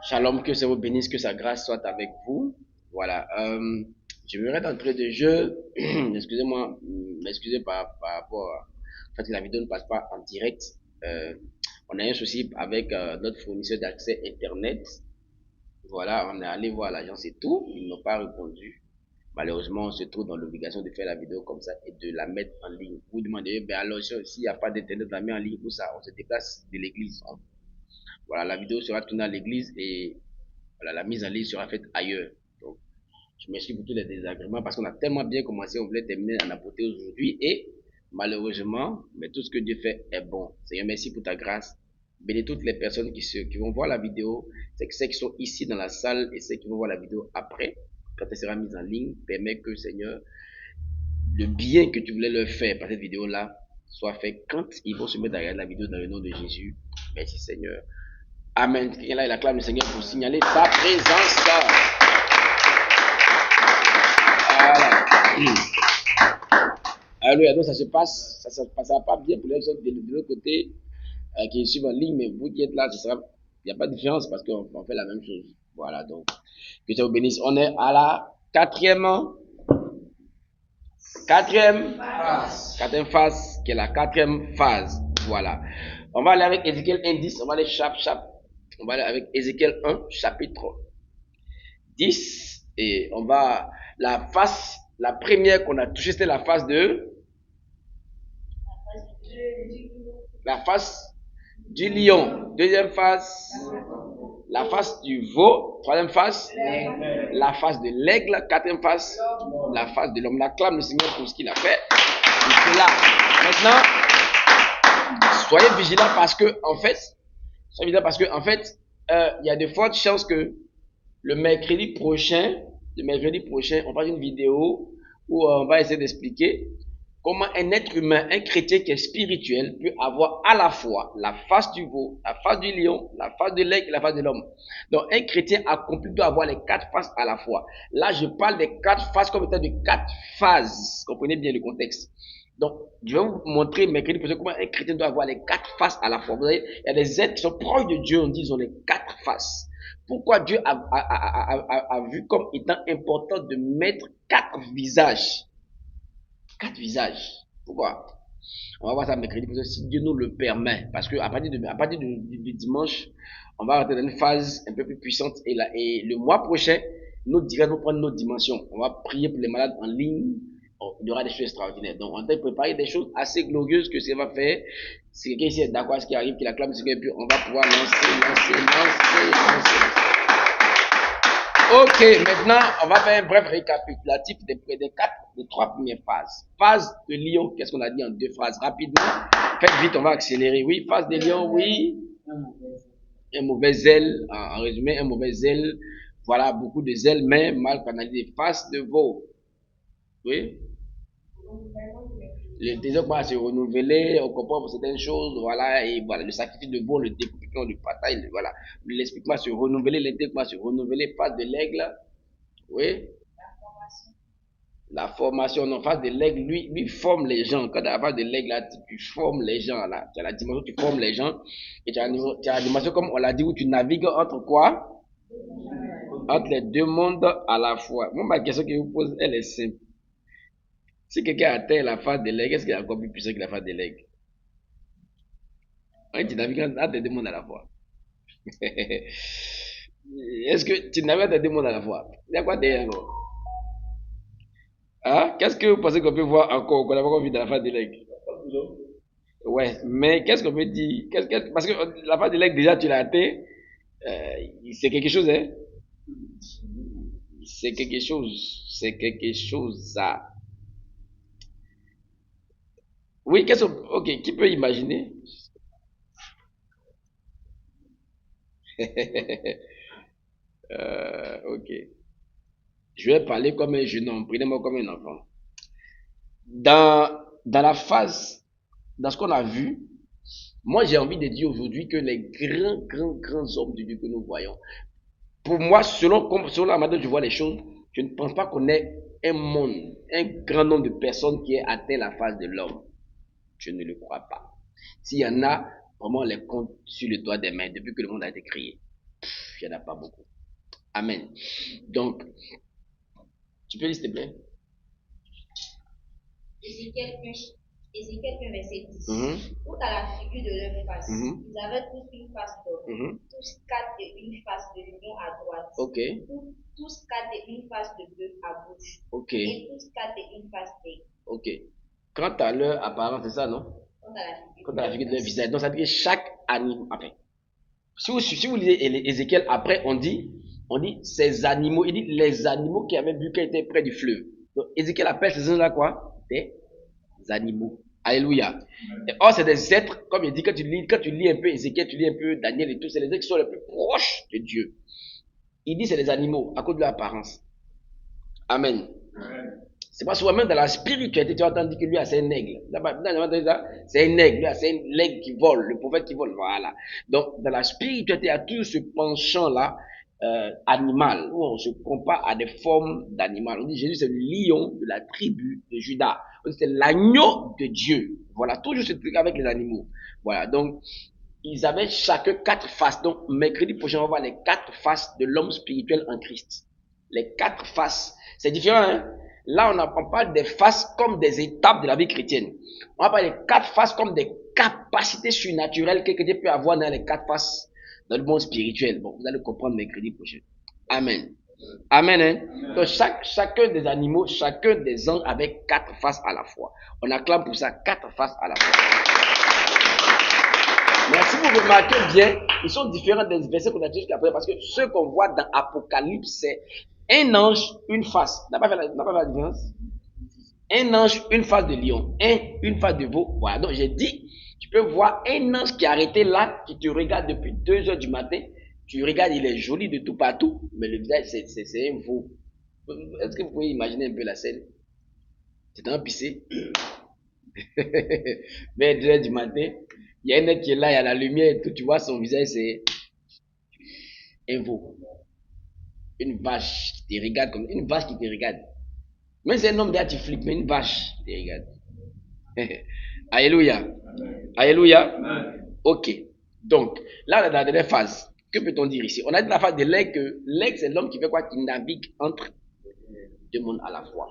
Shalom, que ça vous bénisse, que sa grâce soit avec vous. Voilà. Je vais d'entrée de jeu. Excusez-moi, m'excusez par rapport à... En fait, la vidéo ne passe pas en direct. Euh, on a un souci avec notre fournisseur d'accès Internet. Voilà, on est allé voir l'agence et tout. Ils n'ont pas répondu. Malheureusement, on se trouve dans l'obligation de faire la vidéo comme ça et de la mettre en ligne. Vous demandez, ben alors, s'il n'y a pas d'internet, la met en ligne, où ça? On se déplace de l'église. Voilà, la vidéo sera tournée à l'église et voilà, la mise en ligne sera faite ailleurs. Donc, je m'excuse pour tous les désagréments parce qu'on a tellement bien commencé, on voulait terminer en beauté aujourd'hui et malheureusement, mais tout ce que Dieu fait est bon. Seigneur, merci pour ta grâce. Bénis toutes les personnes qui vont voir la vidéo, c'est que ceux qui sont ici dans la salle et ceux qui vont voir la vidéo après, quand elle sera mise en ligne, permet que, Seigneur, le bien que tu voulais leur faire par cette vidéo-là soit fait quand ils vont se mettre à regarder la vidéo dans le nom de Jésus. Merci, Seigneur. Amen. Et là, il acclame le Seigneur pour signaler sa présence là. Voilà. Alléluia. Donc, ça se passe, ça ne passera pas bien pour les autres de l'autre côté qui suivent en ligne, mais vous qui êtes là, il n'y a pas de différence parce qu'on fait la même chose. Voilà. Donc, que Dieu vous bénisse. On est à la quatrième phase, qui est la quatrième phase. Voilà. On va aller avec Ézéchiel 1:10. On va aller On va aller avec Ézéchiel 1, chapitre 10. Et on va, la première qu'on a touchée, c'était la face du lion. Deuxième face, la face du veau. Troisième face, la face de l'aigle. Quatrième face, la face de l'homme. On acclame le Seigneur pour ce qu'il a fait. Et là. Maintenant, soyez vigilants parce que, en fait, il y a de fortes chances que le mercredi prochain, on fera une vidéo où on va essayer d'expliquer comment un être humain, un chrétien qui est spirituel, peut avoir à la fois la face du veau, la face du lion, la face de l'aigle et la face de l'homme. Donc, un chrétien accompli doit avoir les 4 faces à la fois. Là, je parle des 4 faces comme étant de 4 phases. Comprenez bien le contexte. Donc, je vais vous montrer mercredi prochain comment un chrétien doit avoir les 4 faces à la fois. Vous voyez, il y a des êtres qui sont proches de Dieu, on dit ils ont les 4 faces. Pourquoi Dieu a vu comme étant important de mettre 4 visages? 4 visages. Pourquoi? On va voir ça mercredi, parce que si Dieu nous le permet, parce que à partir du dimanche, on va rentrer dans une phase un peu plus puissante et le mois prochain, nous dirons prendre notre dimension. On va prier pour les malades en ligne. Il y aura des choses extraordinaires. Donc, on a préparé des choses assez glorieuses que ça va faire. Si quelqu'un ici est d'accord à ce qui arrive, qu'il acclame ce et puis on va pouvoir lancer. Ok, maintenant, on va faire un bref récapitulatif des 3 premières phases. Phase de lion, qu'est-ce qu'on a dit en 2 phrases? Rapidement, faites vite, on va accélérer. Oui, phase de lion, oui. Un mauvais zèle, en résumé, un mauvais zèle. Voilà, beaucoup de zèle, mais mal canalisé. Phase de veau. Oui. Le désir va se renouveler, on comprend pour certaines choses, voilà, et voilà, le sacrifice de veau, le découpement, le pataille, voilà. L'esprit va se renouveler, l'intellect va se renouveler, phase de l'aigle. Oui. La formation en face de l'aigle, lui forme les gens. Quand tu as la face de l'aigle, là, tu formes les gens, là. Tu as la dimension, tu formes les gens. Et tu as la dimension, comme on l'a dit, où tu navigues entre quoi? Entre les deux mondes à la fois. Moi, ma question que je vous pose, elle est simple. Si quelqu'un atteint la face de l'aigle, est-ce qu'il est encore plus puissant que la face de l'aigle? Hein, tu navigues entre les deux mondes à la fois. Est-ce que tu navigues entre les deux mondes à la fois? Il y a quoi derrière? Hein? Qu'est-ce que vous pensez qu'on peut voir encore, qu'on n'a pas encore vu dans la face de l'aigle? Ouais, mais qu'est-ce qu'on peut dire? Parce que la face de l'aigle, déjà, tu l'as atteint. C'est quelque chose, hein? C'est quelque chose. C'est quelque chose, ça. Oui, ok, qui peut imaginer? Ok. Je vais parler comme un jeune homme. Prenez-moi comme un enfant. Dans la phase, dans ce qu'on a vu, moi, j'ai envie de dire aujourd'hui que les grands hommes de Dieu que nous voyons, pour moi, selon la manière dont je vois les choses, je ne pense pas qu'on ait un grand nombre de personnes qui aient atteint la phase de l'homme. Je ne le crois pas. S'il y en a, Vraiment, on les compte sur le doigt des mains depuis que le monde a été créé. Il n'y en a pas beaucoup. Amen. Donc, tu peux lire s'il te plaît? Ézéchiel 1, verset 10. Mhm. Quant à la figure de leur face, Mhm. ils avaient tous une face d'or, Mhm. tous quatre et une face de lion à droite, Ok, tous quatre et une face de bœuf à gauche, ok, et tous quatre et une face d'aigle. ok. Quant à leur apparence, c'est ça, non? Quant à la figure Quant de à la leur figure de leur face. visage. Donc, ça veut dire que chaque animal. Enfin, si vous lisez Ézéchiel, après, on dit ces animaux. Il dit les animaux qui avaient vu qu'ils étaient près du fleuve. Donc, Ézéchiel appelle ces gens-là quoi? Des animaux. Alléluia. Et or, c'est des êtres, comme il dit, quand tu lis un peu Ézéchiel, tu lis un peu Daniel et tout, c'est les êtres qui sont les plus proches de Dieu. Il dit c'est des animaux à cause de leur apparence. Amen. C'est pas souvent même dans la spiritualité, tu as entendu que lui, c'est un aigle. C'est un aigle, c'est un aigle qui vole, le prophète qui vole. Voilà. Donc, dans la spiritualité, il y a toujours ce penchant-là animal, où on se compare à des formes d'animal. On dit Jésus, c'est le lion de la tribu de Judas. On dit c'est l'agneau de Dieu. Voilà, toujours ce truc avec les animaux. Voilà, donc, ils avaient chacun quatre faces. Donc, mercredi prochain, on va voir les quatre faces de l'homme spirituel en Christ. Les quatre faces. C'est différent, hein? Là, on parle des faces comme des étapes de la vie chrétienne. On va parler des quatre faces comme des capacités surnaturelles que Dieu peut avoir dans les quatre faces dans le monde spirituel. Bon, vous allez comprendre mercredi prochain. Amen. Amen. Hein? Donc, chacun des animaux, chacun des anges avec quatre faces à la fois. On acclame pour ça quatre faces à la fois. Mais si vous remarquez bien, ils sont différents des versets qu'on a dit jusqu'à présent, parce que ce qu'on voit dans Apocalypse, c'est un ange, une face. N'a pas fait la différence? Un ange, une face de lion, une face de veau. Voilà, donc j'ai dit, tu peux voir un ange qui est arrêté là, qui te regarde depuis 2 heures du matin. Tu regardes, il est joli de tout partout, mais le visage, c'est un veau. Est-ce que vous pouvez imaginer un peu la scène? C'est un pissé. Vers 2 heures du matin, il y a un être qui est là, il y a la lumière et tout, tu vois son visage, c'est un veau. Une vache qui te regarde comme une vache qui te regarde. Même c'est un homme derrière, tu flippes, mais une vache qui te regarde. Alléluia. Alléluia. Ok. Donc, là, on est dans la dernière phase. Que peut-on dire ici? On a dit la phase de l'aigle que l'aigle, c'est l'homme qui fait quoi? Qui navigue entre deux mondes à la fois.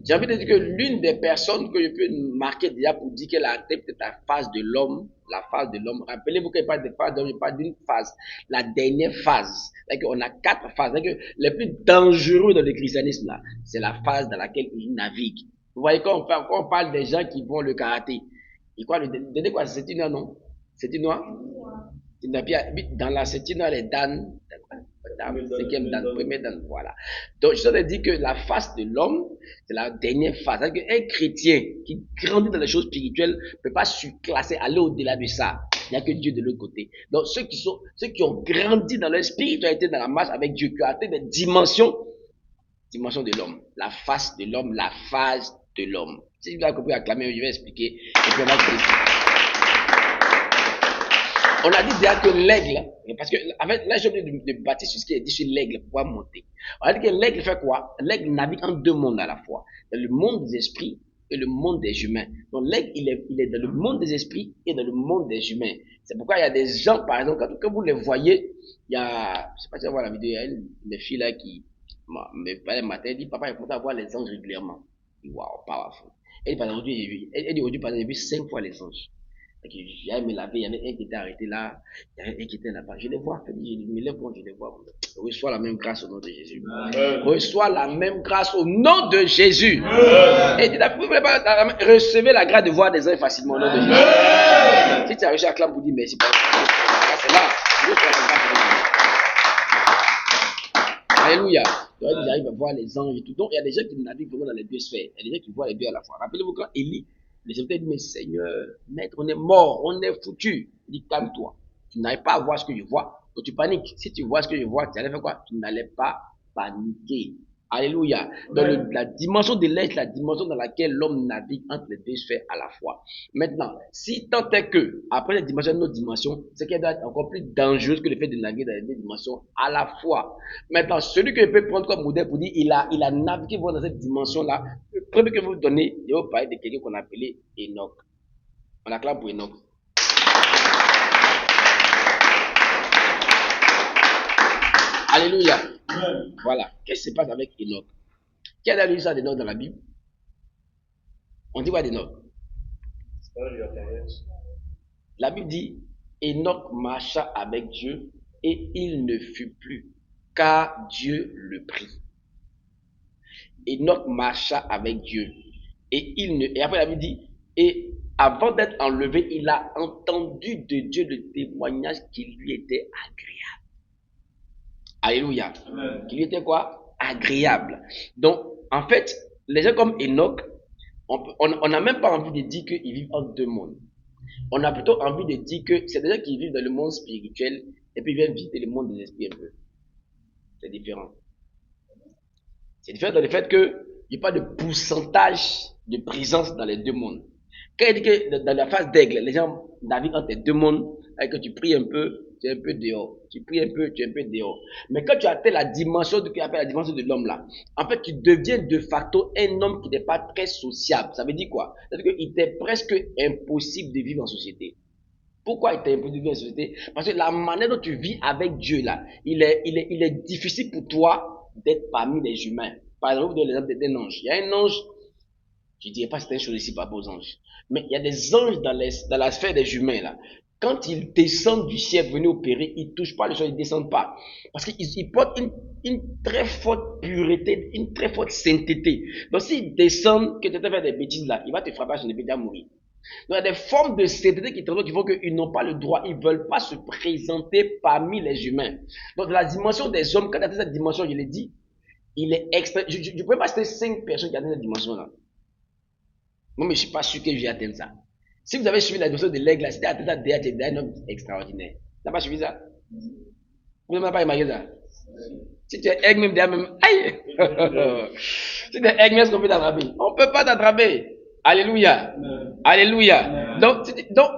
J'ai envie de dire que l'une des personnes que je peux marquer déjà pour dire qu'elle a atteint peut-être la phase de l'homme, la phase de l'homme. Rappelez-vous qu'il n'y a pas de phase d'homme, il n'y a pas d'une phase. La dernière phase. On a 4 phases. Les plus dangereux dans le christianisme, là, c'est la phase dans laquelle il navigue. Vous voyez, quand on parle des gens qui vont le karaté, et quoi, quoi, c'est une noix, non? C'est une noix? Dans la septième noix, les Dan, cinquième dan, premier dan, voilà. Donc, je te dis que la face de l'homme, c'est la dernière phase. Un chrétien qui grandit dans les choses spirituelles ne peut pas surclasser, aller au-delà de ça. Il n'y a que Dieu de l'autre côté. Donc, ceux qui ont grandi dans leur spiritualité, dans la marche avec Dieu, qui ont atteint des dimensions de l'homme. La face de l'homme, la phase de l'homme. Si vous avez compris acclamer, je vais expliquer. Et puis, on a dit déjà que l'aigle, parce que là j'ai oublié de bâtir sur ce qui est dit sur l'aigle pour pouvoir monter. On a dit que l'aigle fait quoi? L'aigle navigue en deux mondes à la fois. Dans le monde des esprits et le monde des humains. Donc l'aigle, il est dans le monde des esprits et dans le monde des humains. C'est pourquoi il y a des gens, par exemple, quand vous les voyez, il y a, je sais pas si vous voyez la vidéo, il y a une fille là qui me parlait le matin, elle dit, papa, il faut voir les anges régulièrement. Waouh, powerful. Elle dit, aujourd'hui, j'ai vu 5 fois les anges. J'allais me laver, il y avait un qui était arrêté là, il y avait un qui était là-bas. Je les vois, je me lève quand je les vois. Reçois la même grâce au nom de Jésus. Reçois la même grâce au nom de Jésus. Et vous voulez pas recevez la grâce de voir des hommes facilement au nom de Jésus. Si tu as reçu la clame pour dire merci, c'est là. Alléluia. Ils arrivent à voir les anges et tout. Donc il y a des gens qui naviguent vraiment dans les deux sphères. Il y a des gens qui voient les deux à la fois. Rappelez-vous quand Élie, les serviteurs disent, mais Seigneur, maître, on est mort, on est foutu. Il dit, calme-toi. Tu n'arrives pas à voir ce que je vois. Donc tu paniques. Si tu vois ce que je vois, tu allais faire quoi? Tu n'allais pas paniquer. Alléluia. Dans la dimension de l'être, la dimension dans laquelle l'homme navigue entre les deux sphères à la fois. Maintenant, si tant est que, après la dimension de notre dimension, c'est qu'elle doit être encore plus dangereuse que le fait de naviguer dans les deux dimensions à la fois. Maintenant, celui que je peux prendre comme modèle pour dire, il a navigué dans cette dimension-là, le premier que vous donnez, je vais vous parler de quelqu'un qu'on appelait Enoch. On acclame pour Enoch. Alléluia. Voilà. Qu'est-ce qui se passe avec Enoch? Qui a lu ça d'Enoch dans la Bible? On dit quoi d'Enoch? La Bible dit, Enoch marcha avec Dieu et il ne fut plus, car Dieu le prit. Enoch marcha avec Dieu et après la Bible dit, et avant d'être enlevé, il a entendu de Dieu le témoignage qui lui était agréable. Alléluia. Qui lui était quoi? Agréable. Donc, en fait, les gens comme Enoch, on n'a même pas envie de dire qu'ils vivent en deux mondes. On a plutôt envie de dire que c'est des gens qui vivent dans le monde spirituel et puis viennent visiter le monde des esprits un peu. C'est différent. C'est différent dans le fait qu'il n'y a pas de pourcentage de présence dans les deux mondes. Quand il dit que dans la phase d'aigle, les gens naviguent entre les deux mondes, et que tu pries un peu, tu es un peu dehors. Tu pries un peu, tu es un peu dehors. Mais quand tu atteins la dimension qu'on appelle la dimension de l'homme là, en fait, tu deviens de facto un homme qui n'est pas très sociable. Ça veut dire quoi? C'est-à-dire qu'il est presque impossible de vivre en société. Pourquoi il est impossible de vivre en société? Parce que la manière dont tu vis avec Dieu là, il est difficile pour toi d'être parmi les humains. Par exemple, vous donnez l'exemple d'un ange. Il y a un ange, je ne dirais pas certaines choses ici par rapport aux anges, mais il y a des anges dans la sphère des humains là. Quand ils descendent du ciel venir opérer, ils ne touchent pas le sol, ils ne descendent pas. Parce qu'ils portent une très forte pureté, une très forte sainteté. Donc s'ils descendent, que tu te fais des bêtises là, il va te frapper à son épée, tu vas mourir. Donc il y a des formes de sainteté qui font qu'ils n'ont pas le droit, ils ne veulent pas se présenter parmi les humains. Donc dans la dimension des hommes, quand tu as cette dimension, je l'ai dit, il est extrême. Je ne pourrais pas citer 5 personnes qui atteignent cette dimension-là. Moi, mais je ne suis pas sûr que je vais atteindre ça. Si vous avez suivi la dimension de l'aigle, là, c'était atteindre ça déjà, tu es un homme extraordinaire. Tu n'as pas suivi ça? Vous n'avez pas imaginé ça? Si tu es aigle, même déjà, même. Aïe! Si tu es aigle, est-ce qu'on peut t'attraper? On ne peut pas t'attraper. Alléluia. Alléluia. Donc,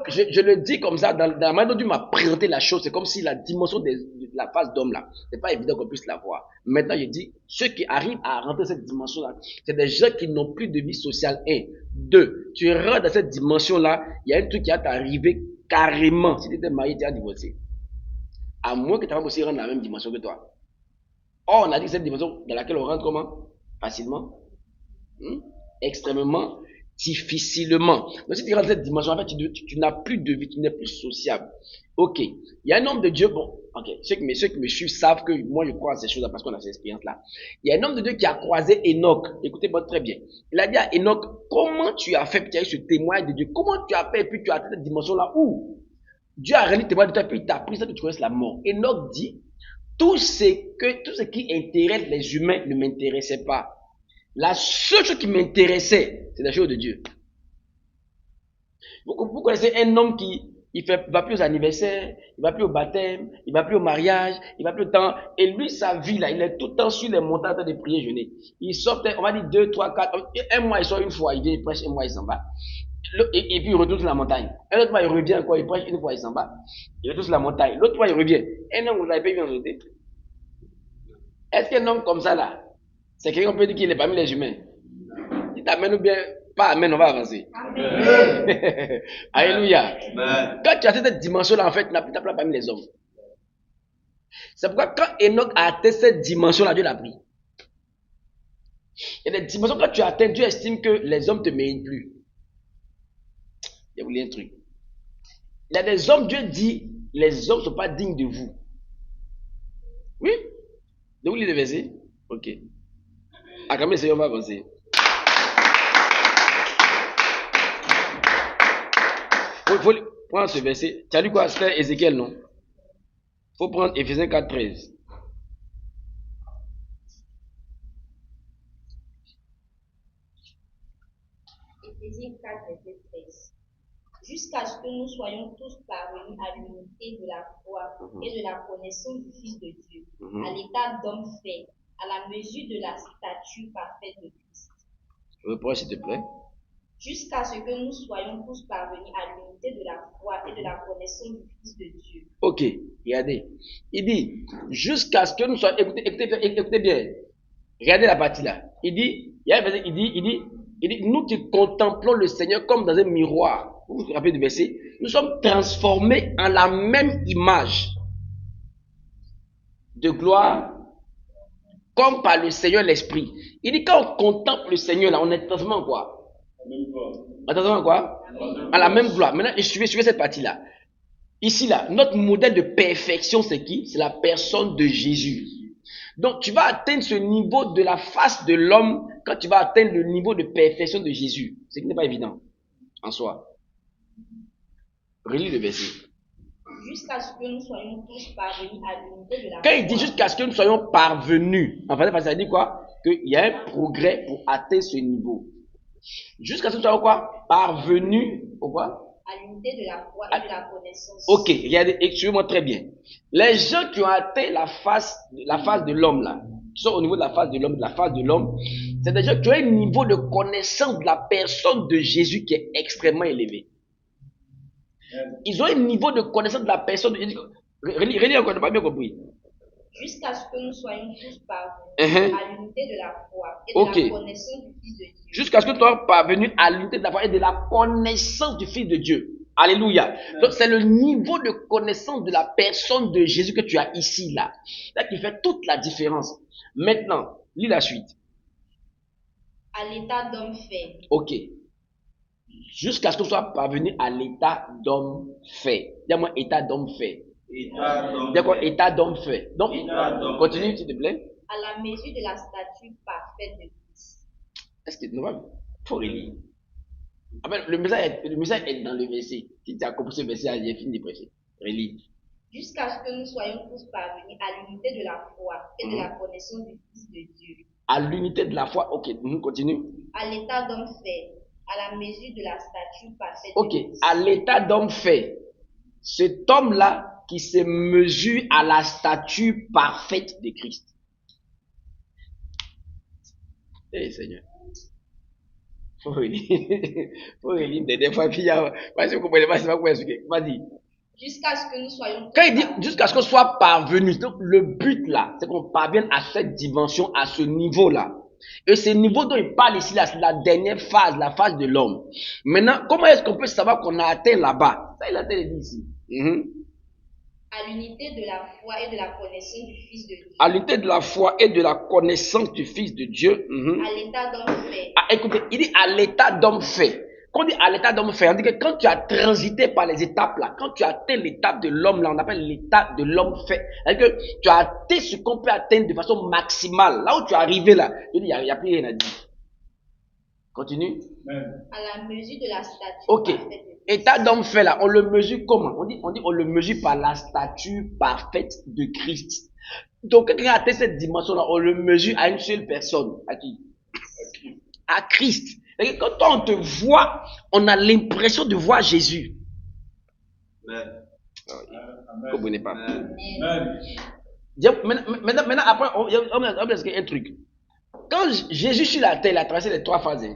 je le dis comme ça, dans la manière dont tu m'as présenté la chose, c'est comme si la dimension de la face d'homme là, c'est pas évident qu'on puisse la voir. Maintenant, je dis, ceux qui arrivent à rentrer cette dimension-là, c'est des gens qui n'ont plus de vie sociale. 1. 2. Tu rentres dans cette dimension-là, il y a un truc qui va t'arriver carrément. Si tu étais marié, tu vas divorcer. À moins que ta femme aussi rentre dans la même dimension que toi. Or, on a dit que cette dimension dans laquelle on rentre comment? Facilement. Extrêmement difficilement. Donc si tu rentres dans cette dimension, en fait, tu n'as plus de vie, tu n'es plus sociable. Ok. Il y a un homme de Dieu, bon, ok, ceux qui me suivent savent que moi je crois à ces choses-là parce qu'on a cette expérience-là. Il y a un homme de Dieu qui a croisé Enoch. Écoutez-moi très bien. Il a dit à Enoch, comment tu as fait, puis tu as eu ce témoin de Dieu, comment tu as fait, puis tu as atteint cette dimension-là où Dieu a rendu témoin de toi, puis il t'a appris ça que tu connaisses la mort. Enoch dit, tout ce qui intéresse les humains ne m'intéressait pas. La seule chose qui m'intéressait, c'est la chose de Dieu. Vous connaissez un homme qui va plus aux anniversaires, il va plus au baptême, il va plus au mariage, il va plus au temps. Et lui, sa vie, là, il est tout le temps sur les montagnes de prier, jeûner. Il sort, on va dire 2, 3, 4, un mois, il sort une fois, il vient, il prêche, un mois, il s'en va. Et puis il retourne sur la montagne. Un autre mois, il revient encore, il prêche une fois, il s'en va. Il retourne sur la montagne. L'autre mois, il revient. Un homme, vous n'avez pas vu en réalité. Est-ce qu'un homme comme ça, là, c'est quelqu'un qu'on peut dire qu'il est parmi les humains? Il t'amène ou bien pas amène, on va avancer. Amen. Alléluia. Amen. Quand tu as cette dimension-là, en fait, tu n'as plus ta place parmi les hommes. C'est pourquoi quand Enoch a atteint cette dimension-là, Dieu l'a pris. Il y a des dimensions, quand tu atteins, Dieu estime que les hommes ne te méritent plus. Je vais vous lire un truc. Il y a des hommes, Dieu dit, les hommes ne sont pas dignes de vous. Oui? De vous lire le verset? Ok. Acclamez le Seigneur, on va avancer. Il faut prendre ce verset. Tu as lu quoi? C'était Ézéchiel, non? Il faut prendre Éphésiens 4, 13. Éphésiens 4, verset 13. Jusqu'à ce que nous soyons tous parvenus à l'unité de la foi et de la connaissance du Fils de Dieu, à l'état d'homme fait, à la mesure de la stature parfaite de Christ. Reprends, s'il te plaît. Jusqu'à ce que nous soyons tous parvenus à l'unité de la foi et de la connaissance du Fils de Dieu. Ok, regardez. Il dit, jusqu'à ce que nous soyons... Écoutez bien. Regardez la partie là. Il dit, nous qui contemplons le Seigneur comme dans un miroir. Vous vous rappelez du verset? Nous sommes transformés en la même image. de gloire comme par le Seigneur l'Esprit. Il dit quand on contemple le Seigneur, là, on est transformé en quoi? Transformé en quoi? À la même gloire. Maintenant, suivez cette partie-là. Ici, là, notre modèle de perfection, c'est qui? C'est la personne de Jésus. Donc, tu vas atteindre ce niveau de la face de l'homme quand tu vas atteindre le niveau de perfection de Jésus. Ce qui n'est pas évident en soi. Relis le verset. Jusqu'à ce que nous soyons tous parvenus à l'unité de la Quand il dit jusqu'à ce que nous soyons parvenus, en fait, ça dit quoi? Qu'il y a un progrès pour atteindre ce niveau. Jusqu'à ce que nous soyons quoi? Parvenus au quoi? À l'unité de la foi et de la connaissance. Ok, regardez, suivez-moi très bien. Les gens qui ont atteint la face de l'homme là, qui sont au niveau de la face de l'homme, c'est des gens qui ont un niveau de connaissance de la personne de Jésus qui est extrêmement élevé. Ils ont un niveau de connaissance de la personne de Jésus. Relis encore, je n'ai pas bien compris. Jusqu'à ce que nous soyons tous parvenus à l'unité de la foi et de la connaissance du Fils de Dieu. Jusqu'à ce que tu sois parvenu à l'unité de la foi et de la connaissance du Fils de Dieu. Alléluia. Donc c'est le niveau de connaissance de la personne de Jésus que tu as ici, là. Là qui fait toute la différence. Maintenant, lis la suite. À l'état d'homme fait. Ok. Jusqu'à ce que tu sois parvenu à l'état d'homme fait. Dis-moi état d'homme fait. D'accord, état d'homme fait. Donc, continue s'il te plaît. À la mesure de la stature parfaite de Christ. Est-ce que tu vas faut relire. Le message est dans le verset. Si tu as compris ce verset, j'ai fini de prêcher. Relis. Jusqu'à ce que nous soyons tous parvenus à l'unité de la foi et de la connaissance du Fils de Dieu. À l'unité de la foi, ok, continue. À l'état d'homme fait, à la mesure de la stature parfaite. Ok, à l'état d'homme fait. Cet homme-là qui se mesure à la stature parfaite de Christ. Eh Seigneur. Faut relire. Faut relire des fois, puis il y a. Vas-y, vous comprenez pas, c'est pas quoi expliquer. Vas-y. Jusqu'à ce que nous soyons. Quand il dit jusqu'à ce qu'on soit parvenu, donc le but là, c'est qu'on parvienne à cette dimension, à ce niveau-là. Et ce niveau dont il parle ici, là, c'est la dernière phase, la phase de l'homme. Maintenant, comment est-ce qu'on peut savoir qu'on a atteint là-bas? Ça, il a dit ici. À l'unité de la foi et de la connaissance du Fils de Dieu. À l'unité de la foi et de la connaissance du Fils de Dieu. À l'état d'homme fait. Ah, écoutez, il dit à l'état d'homme fait. Quand on dit à l'état d'homme fait, on dit que quand tu as transité par les étapes là, quand tu as atteint l'étape de l'homme là, on appelle l'état de l'homme fait. C'est-à-dire que tu as atteint ce qu'on peut atteindre de façon maximale. Là où tu es arrivé là, il n'y a plus rien à dire. Continue. À la mesure de la stature. Ok. État d'homme fait là, on le mesure comment? On dit on le mesure par la stature parfaite de Christ. Donc quand quelqu'un a atteint cette dimension là, on le mesure à une seule personne. À qui? À Christ. Quand on te voit, on a l'impression de voir Jésus. Vous comprenez pas? Maintenant, après, on va expliquer un truc. Quand Jésus sur la terre, il a traversé les 3 phases.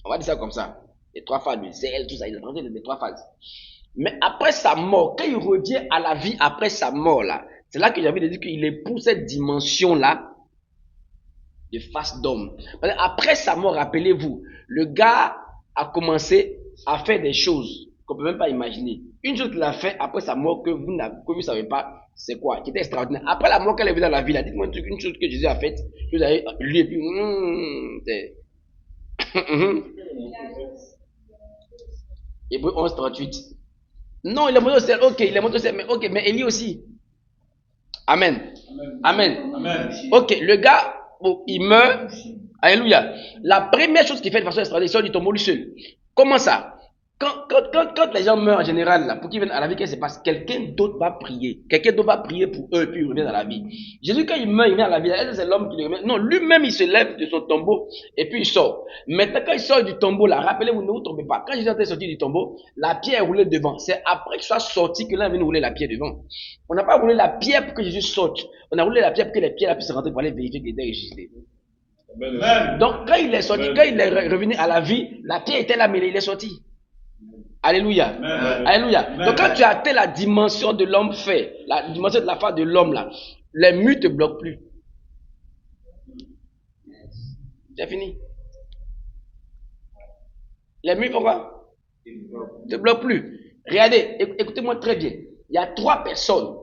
On va dire ça comme ça. Les 3 phases de zèle, tout ça, il a traversé les 3 phases. Mais après sa mort, quand il revient à la vie après sa mort, là, c'est là que j'ai envie de dire qu'il épouse cette dimension-là de face d'homme. Après sa mort, rappelez-vous, le gars a commencé à faire des choses qu'on ne peut même pas imaginer. Une chose qu'il a fait après sa mort que vous ne savez pas, c'est quoi? Qui était extraordinaire. Après la mort qu'elle est venue dans la vie, dites-moi une chose que Jésus a faite, que vous avez lu et puis, Hébreux 11, 38. Non, il est monté au ciel, ok, il est monté au ciel, mais ok, mais Élie aussi. Amen. Amen. Amen. Ok, le gars, il meurt. Alléluia. La première chose qu'il fait de façon extraordinaire, il sort du tombeau lui seul. Comment ça? Quand les gens meurent en général, là, pour qu'ils viennent à la vie, qu'est-ce qui se passe? Quelqu'un d'autre va prier. Quelqu'un d'autre va prier pour eux et puis ils reviennent à la vie. Jésus, quand il meurt, il vient à la vie. Est-ce que c'est l'homme qui le remet? Non, lui-même, il se lève de son tombeau et puis il sort. Maintenant, quand il sort du tombeau, là, rappelez-vous, ne vous trompez pas. Quand Jésus est sorti du tombeau, la pierre roulait devant. C'est après qu'il soit sorti que là, il vient rouler la pierre devant. On n'a pas roulé la pierre pour que Jésus sorte. On a roulé la pierre pour que les pierres puissent rentrer pour aller vérifier qu'il était registré. Donc, quand il est sorti, quand il est revenu à la vie, la pierre était là, mais il est sorti. Alléluia. Alléluia. Donc quand tu as atteint la dimension de l'homme fait, la dimension de la face de l'homme là, les murs te bloquent plus. C'est fini. Les murs font quoi? Te bloquent plus. Regardez, écoutez-moi très bien. Il y a 3 personnes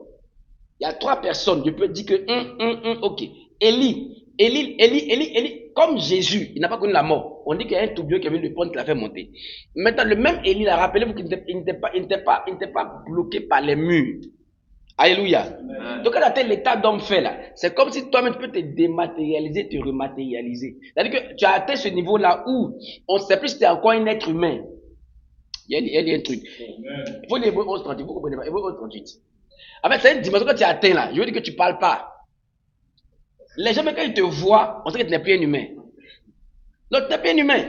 Il y a 3 personnes. Je peux dire que, ok. Élie, comme Jésus, il n'a pas connu la mort. On dit qu'il y a un tourbillon qui est venu le prendre, qui l'a fait monter. Maintenant, le même Élie, là, rappelez-vous qu'il n'était pas bloqué par les murs. Alléluia. Amen. Donc, quand tu atteins l'état d'homme fait là, c'est comme si toi-même tu peux te dématérialiser, te rematérialiser. C'est-à-dire que tu as atteint ce niveau-là où on ne sait plus si tu es encore un être humain. Il y a un truc. Amen. Il faut lire Hébreux 11:38. Vous comprenez pas? Hébreux 11:38. En fait, c'est une dimension que tu as atteint là. Je veux dire que tu ne parles pas. Les gens, quand ils te voient, on sait que tu n'es plus un humain. Donc, tu n'es plus un humain.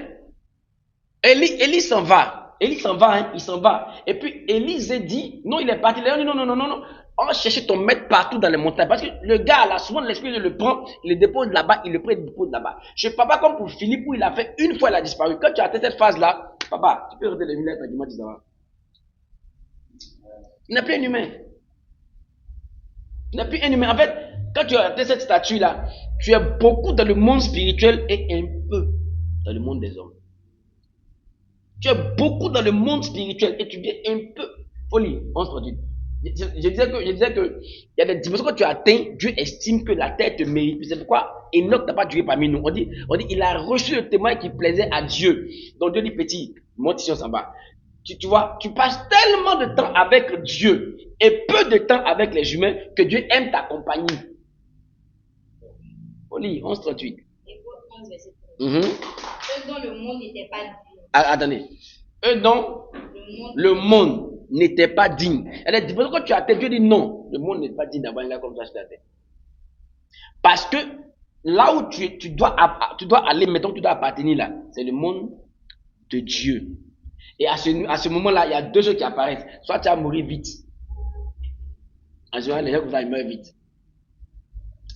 Élie s'en va. Élie s'en va, hein, il s'en va. Et puis, Élisée dit, non, il est parti. Il dit, non. On va chercher ton maître partout dans les montagnes. Parce que le gars, là, souvent, l'esprit le prend, il le dépose là-bas, il le prend, il le dépose là-bas. Je ne sais pas comme pour Philippe où il a fait une fois, il a disparu. Quand tu as atteint cette phase-là, papa, tu peux arrêter les lunettes tranquillement, tu vas. Il n'est plus un humain. Il n'est plus un humain. En fait, quand tu as atteint cette statue-là, tu es beaucoup dans le monde spirituel et un peu dans le monde des hommes. Tu es beaucoup dans le monde spirituel et tu viens un peu. Folie, on se produit. Je disais que il y a des dimensions que tu as atteint, Dieu estime que la terre te mérite. C'est pourquoi Enoch n'a pas duré parmi nous. On dit, il a reçu le témoin qui plaisait à Dieu. Donc Dieu dit, petit, monte ici, on s'en va. Tu vois, tu passes tellement de temps avec Dieu et peu de temps avec les humains que Dieu aime ta compagnie. Folie, 11:38. Eux dont le monde n'était pas digne. Attendez. Eux dont le monde n'était pas digne. Quand tu atteins, Dieu dit non, le monde n'est pas digne d'avoir un gars comme toi sur la terre. Parce que là où tu dois aller, mettons que tu dois appartenir là, c'est le monde de Dieu. Et à ce moment-là, il y a 2 choses qui apparaissent. Soit tu vas mourir vite. En général, les gens comme ça, ils meurent vite.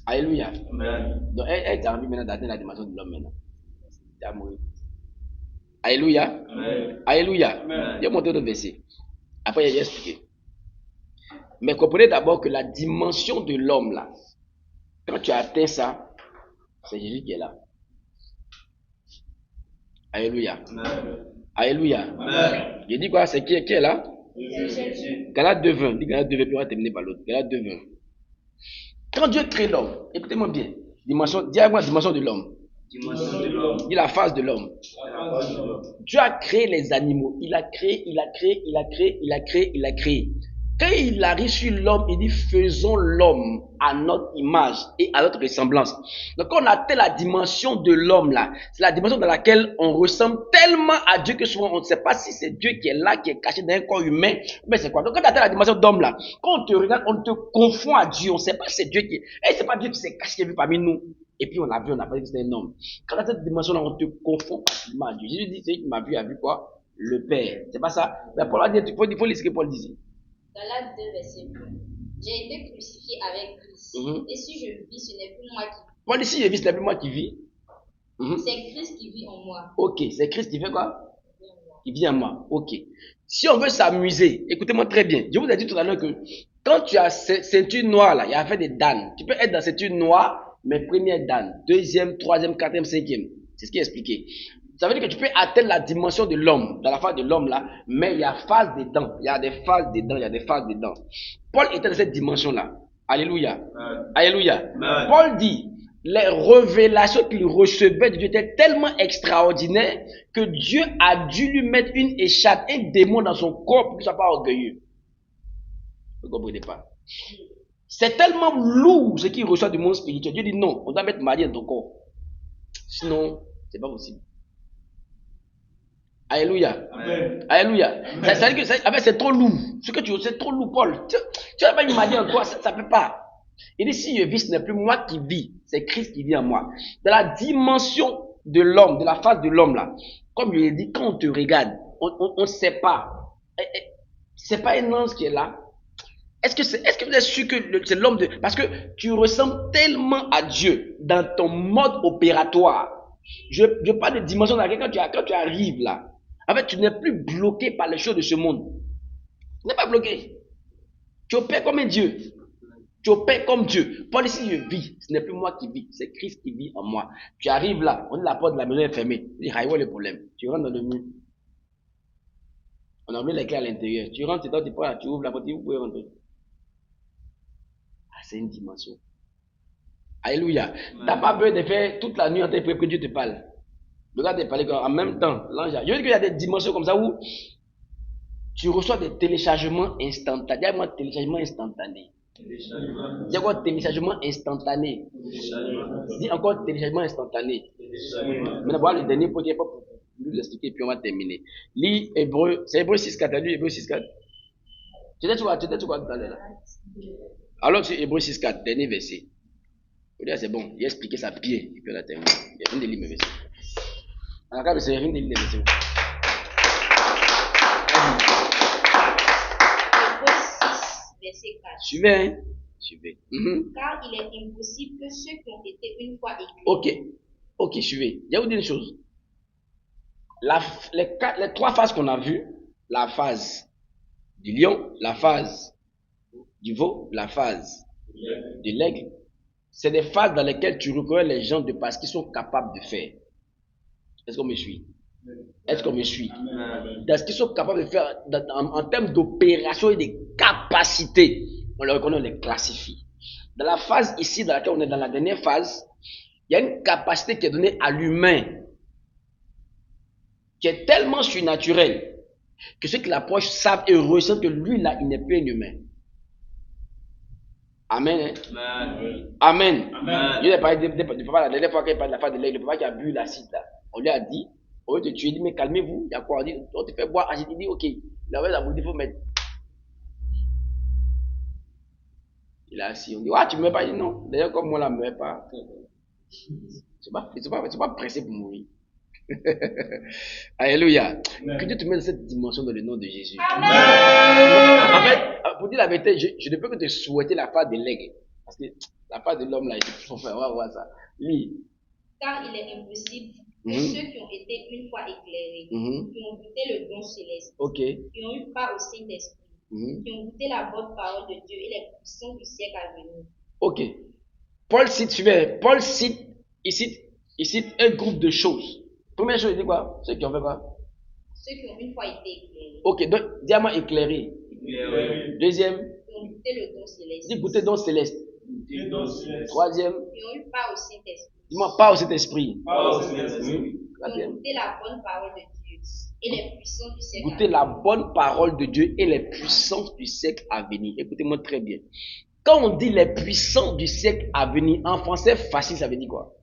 Alléluia. Amen. Donc, elle t'a envie maintenant d'atteindre la dimension de l'homme maintenant. Tu vas mourir vite. Alléluia. Amen. Alléluia. Je vais montrer le verset. Après, il y a expliqué. Mais comprenez d'abord que la dimension de l'homme là, quand tu as atteint ça, c'est Jésus qui est là. Alléluia. Amen. Alléluia. Amen. Je dis quoi? C'est qui est là? Jésus. Galates 2:20. Dis Galates 2:20, puis on va terminer par l'autre. Galates 2:20. Quand Dieu crée l'homme, écoutez-moi bien. Dis à moi dimension de l'homme. Dis la phase de l'homme. Dieu a créé les animaux. Il a créé. Quand il a reçu l'homme, il dit faisons l'homme à notre image et à notre ressemblance. Donc quand on atteint la dimension de l'homme là, c'est la dimension dans laquelle on ressemble tellement à Dieu que souvent on ne sait pas si c'est Dieu qui est là, qui est caché dans un corps humain, mais c'est quoi? Donc quand tu atteins la dimension d'homme là, quand on te regarde, on te confond à Dieu, on ne sait pas si c'est Dieu qui est, et c'est pas Dieu qui s'est caché, qui est vu parmi nous. Et puis on a vu, on a pas dit que c'était un homme. Quand tu as cette dimension-là, on te confond facilement à Dieu. Jésus dit, celui qui m'a vu a vu quoi? Le Père. C'est pas ça? Mais Paul a dit, il faut lire ce que Paul disait. Galates 2, verset 2. J'ai été crucifié avec Christ. Et si je vis, ce n'est plus moi qui vis. Paul dit, si je vis, ce n'est plus moi qui vis. C'est Christ qui vit en moi. Ok, c'est Christ qui fait quoi? Qui vit en moi. Ok. Si on veut s'amuser, écoutez-moi très bien. Je vous ai dit tout à l'heure que quand tu as ceinture noire là, il y a fait des dan. Tu peux être dans ceinture noire, mais première dan, deuxième, troisième, quatrième, cinquième. C'est ce qui est expliqué. Ça veut dire que tu peux atteindre la dimension de l'homme, dans la phase de l'homme là, mais il y a phase dedans. Il y a des phases dedans, il y a des phases dedans. Paul était dans cette dimension-là. Alléluia. Alléluia. Paul dit, les révélations qu'il recevait de Dieu étaient tellement extraordinaires que Dieu a dû lui mettre une écharpe, un démon dans son corps pour qu'il ne soit pas orgueilleux. Vous ne comprenez pas? C'est tellement lourd ce qu'il reçoit du monde spirituel. Dieu dit non, on doit mettre Marie dans ton corps. Sinon, ce n'est pas possible. Alléluia. Amen. Alléluia. Ça veut dire que c'est trop lourd. Ce que tu veux, c'est trop lourd, Paul. Tu n'as pas une magie en toi, ça ne peut pas. Il dit, si je vis, ce n'est plus moi qui vis, c'est Christ qui vit en moi. Dans la dimension de l'homme, de la face de l'homme là, comme je l'ai dit, quand on te regarde, on ne sait pas. C'est pas un ange qui est là. Est-ce que vous êtes sûr que c'est l'homme de... Parce que tu ressembles tellement à Dieu dans ton mode opératoire. Je parle de dimension dans laquelle quand tu arrives là, en fait, tu n'es plus bloqué par les choses de ce monde. Tu n'es pas bloqué. Tu opères comme un Dieu. Tu opères comme Dieu. Paul ici, je vis. Ce n'est plus moi qui vis. C'est Christ qui vit en moi. Tu arrives là, on dit la porte de la maison est fermée. Tu dis, où est le problème? Tu rentres dans le mur. On a mis les clés à l'intérieur. Tu rentres, tu ouvres la porte, vous pouvez rentrer. c'est une dimension. Alléluia. Tu n'as pas besoin de faire toute la nuit en train de que Dieu te parle. Le gars te parle en même temps. L'ange. Je veux dire qu'il y a des dimensions comme ça où tu reçois des téléchargements instantanés. Dis-moi téléchargement instantané. Dis encore téléchargement instantané. Dis encore téléchargement instantané. Maintenant, voilà le dernier point qui est pas pour nous expliquer, puis on va terminer. Lis Hébreu, c'est Hébreu 6.4. Lis Hébreu 6.4. Tu sais quoi tout à l'heure là? Alors, c'est Hébreu 6.4, dernier verset. C'est bon, il a expliqué ça bien, et puis on a terminé. Il y a fini de lire mes versets. En cas de c'est fini de lire les versets. Verset 4. Suivez, hein? Suivez. Car il est impossible que ceux qui ont été une fois éclairés. Ok, suivez. Je vais vous dire une chose. Les trois phases qu'on a vues, la phase du lion, la phase du veau, la phase de l'aigle, c'est des phases dans lesquelles tu reconnais les gens de parce qu'ils sont capables de faire. Est-ce qu'on me suit? Est-ce qu'on me suit? Dans ce qu'ils sont capables de faire en termes d'opération et de capacité, on les reconnaît, on les classifie. Dans la phase ici, dans laquelle on est dans la dernière phase, il y a une capacité qui est donnée à l'humain, qui est tellement surnaturelle, que ceux qui l'approchent savent et ressentent que lui, là, il n'est plus un humain. Amen. Amen. Il a parlé de papa, la dernière fois qu'il parle de la phase de l'aigle, le papa qui a bu l'acide là. On lui a dit, on veut te tuer, il dit, mais calmez-vous, il y a quoi? On dit, on te fait boire acide, il dit, ok. Il avait la bouteille, il faut mettre. Il a assis, on dit, tu ne meurs pas? Il dit, non. D'ailleurs, comme moi, là, ne meurs pas. C'est pas pressé pour mourir. Alléluia. Que Dieu te mette dans cette dimension dans le nom de Jésus. Amen. En fait, pour dire la vérité, je ne peux que te souhaiter la part de l'aigle. Parce que la part de l'homme là, on va voir ça. Lis. Car il est impossible que ceux qui ont été une fois éclairés, qui ont goûté le don céleste, qui ont eu part au Saint-Esprit, qui ont goûté la bonne parole de Dieu et les puissances du siècle à venir. Ok. Paul cite ici un groupe de choses. Première chose, il dit quoi? Ceux qui ont fait quoi? Ceux qui ont une fois été éclairés. Ok, donc, diamant éclairé. Deuxième. Qui ont goûté le don céleste. Dis goûter don céleste. Troisième. Qui ont eu part au Saint-Esprit. Dis-moi, pas au Saint-Esprit. Qui ont goûté la bonne parole de Dieu et les puissances du siècle. Goûter la bonne parole de Dieu et les puissances du siècle à venir. Écoutez-moi très bien. Quand on dit les puissances du siècle à venir, en français facile, ça veut dire quoi?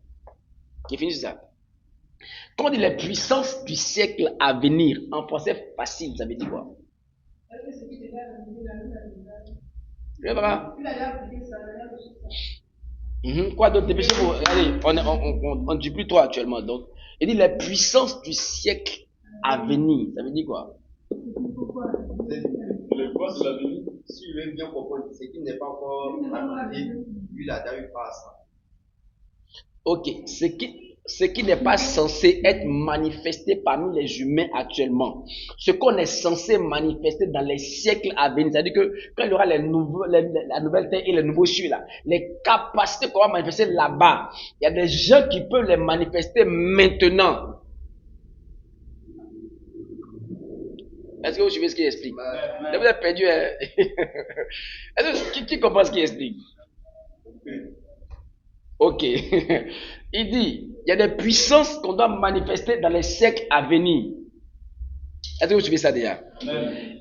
J'ai fini sur ça. Quand on dit les puissances du siècle à venir, en français facile, ça veut dire quoi? Quoi d'autre? Regardez, on ne dit plus toi actuellement. Donc, il dit les puissances du siècle à venir. Ça veut dire quoi? Les puissances de l'avenir, si je veux bien comprendre, c'est qu'il n'est pas encore arrivé, lui, il a déjà eu part à ça. Ok, ce qui n'est pas censé être manifesté parmi les humains actuellement, ce qu'on est censé manifester dans les siècles à venir, c'est-à-dire que quand il y aura la nouvelle terre et les nouveaux cieux là, les capacités qu'on va manifester là-bas, il y a des gens qui peuvent les manifester maintenant. Est-ce que vous suivez ce qu'il explique? Vous êtes perdu, hein? Est-ce que qui comprend ce qu'il explique? Ok. Il dit, il y a des puissances qu'on doit manifester dans les siècles à venir. Est-ce que vous suivez ça déjà?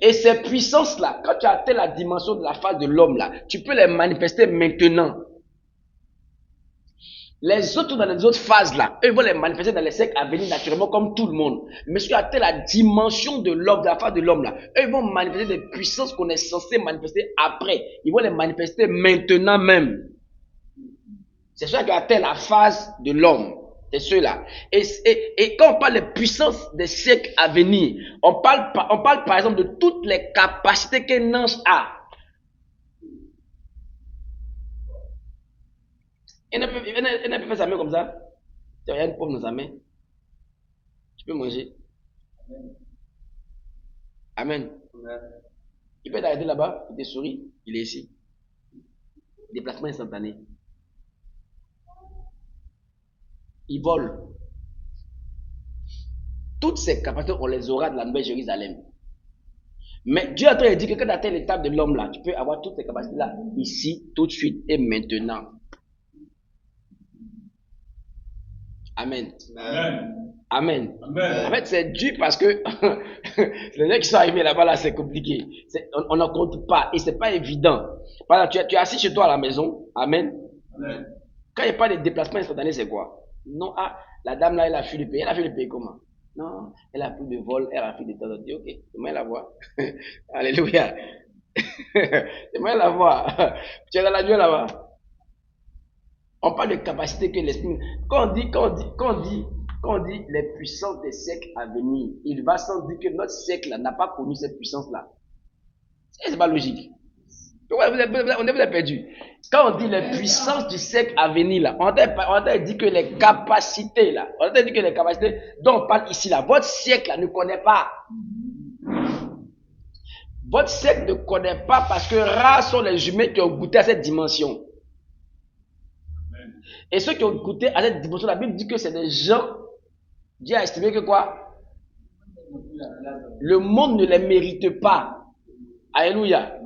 Et ces puissances-là, quand tu as atteint la dimension de la phase de l'homme là, tu peux les manifester maintenant. Les autres dans les autres phases là, eux vont les manifester dans les siècles à venir naturellement comme tout le monde. Mais si tu as atteint la dimension de l'homme, de la phase de l'homme là, eux vont manifester des puissances qu'on est censé manifester après. Ils vont les manifester maintenant même. C'est ceux qui ont atteint la phase de l'homme. C'est ceux-là. Et quand on parle de puissance des siècles à venir, on parle par exemple de toutes les capacités qu'un ange a. Il ne peut faire sa main comme ça. Tu as une pomme dans sa main. Tu peux manger. Amen. Il peut t'arrêter là-bas, il te sourit, il est ici. Déplacement instantané. Il vole. Toutes ces capacités, on les aura de la Nouvelle Jérusalem. Mais Dieu a dit que quand tu atteins l'étape de l'homme là, tu peux avoir toutes ces capacités là, ici, tout de suite et maintenant. Amen. Amen. En fait, c'est dur parce que les gens qui sont arrivés là-bas, là, c'est compliqué. On n'en compte pas et c'est pas évident. Voilà, tu es assis chez toi à la maison. Amen. Quand il n'y a pas de déplacement instantané, c'est quoi? Non, la dame là, elle a fui le pays. Elle a fui le pays comment? Non, elle a pris de vol, elle a pris de temps. Ok, demain elle la voit. Alléluia. Demain elle la voit. Tu es dans la Dieu là-bas. On parle de capacité que l'esprit. Quand on dit les puissances des siècles à venir, il va sans dire que notre siècle n'a pas connu cette puissance-là. C'est pas logique. On est perdu. Quand on dit les puissances du siècle à venir, là, on a dit que les capacités, là, on a dit que les capacités dont on parle ici, là, votre siècle là, ne connaît pas. Votre siècle ne connaît pas parce que rares sont les humains qui ont goûté à cette dimension. Et ceux qui ont goûté à cette dimension, la Bible dit que c'est des gens, Dieu a estimé que quoi? Le monde ne les mérite pas. Alléluia.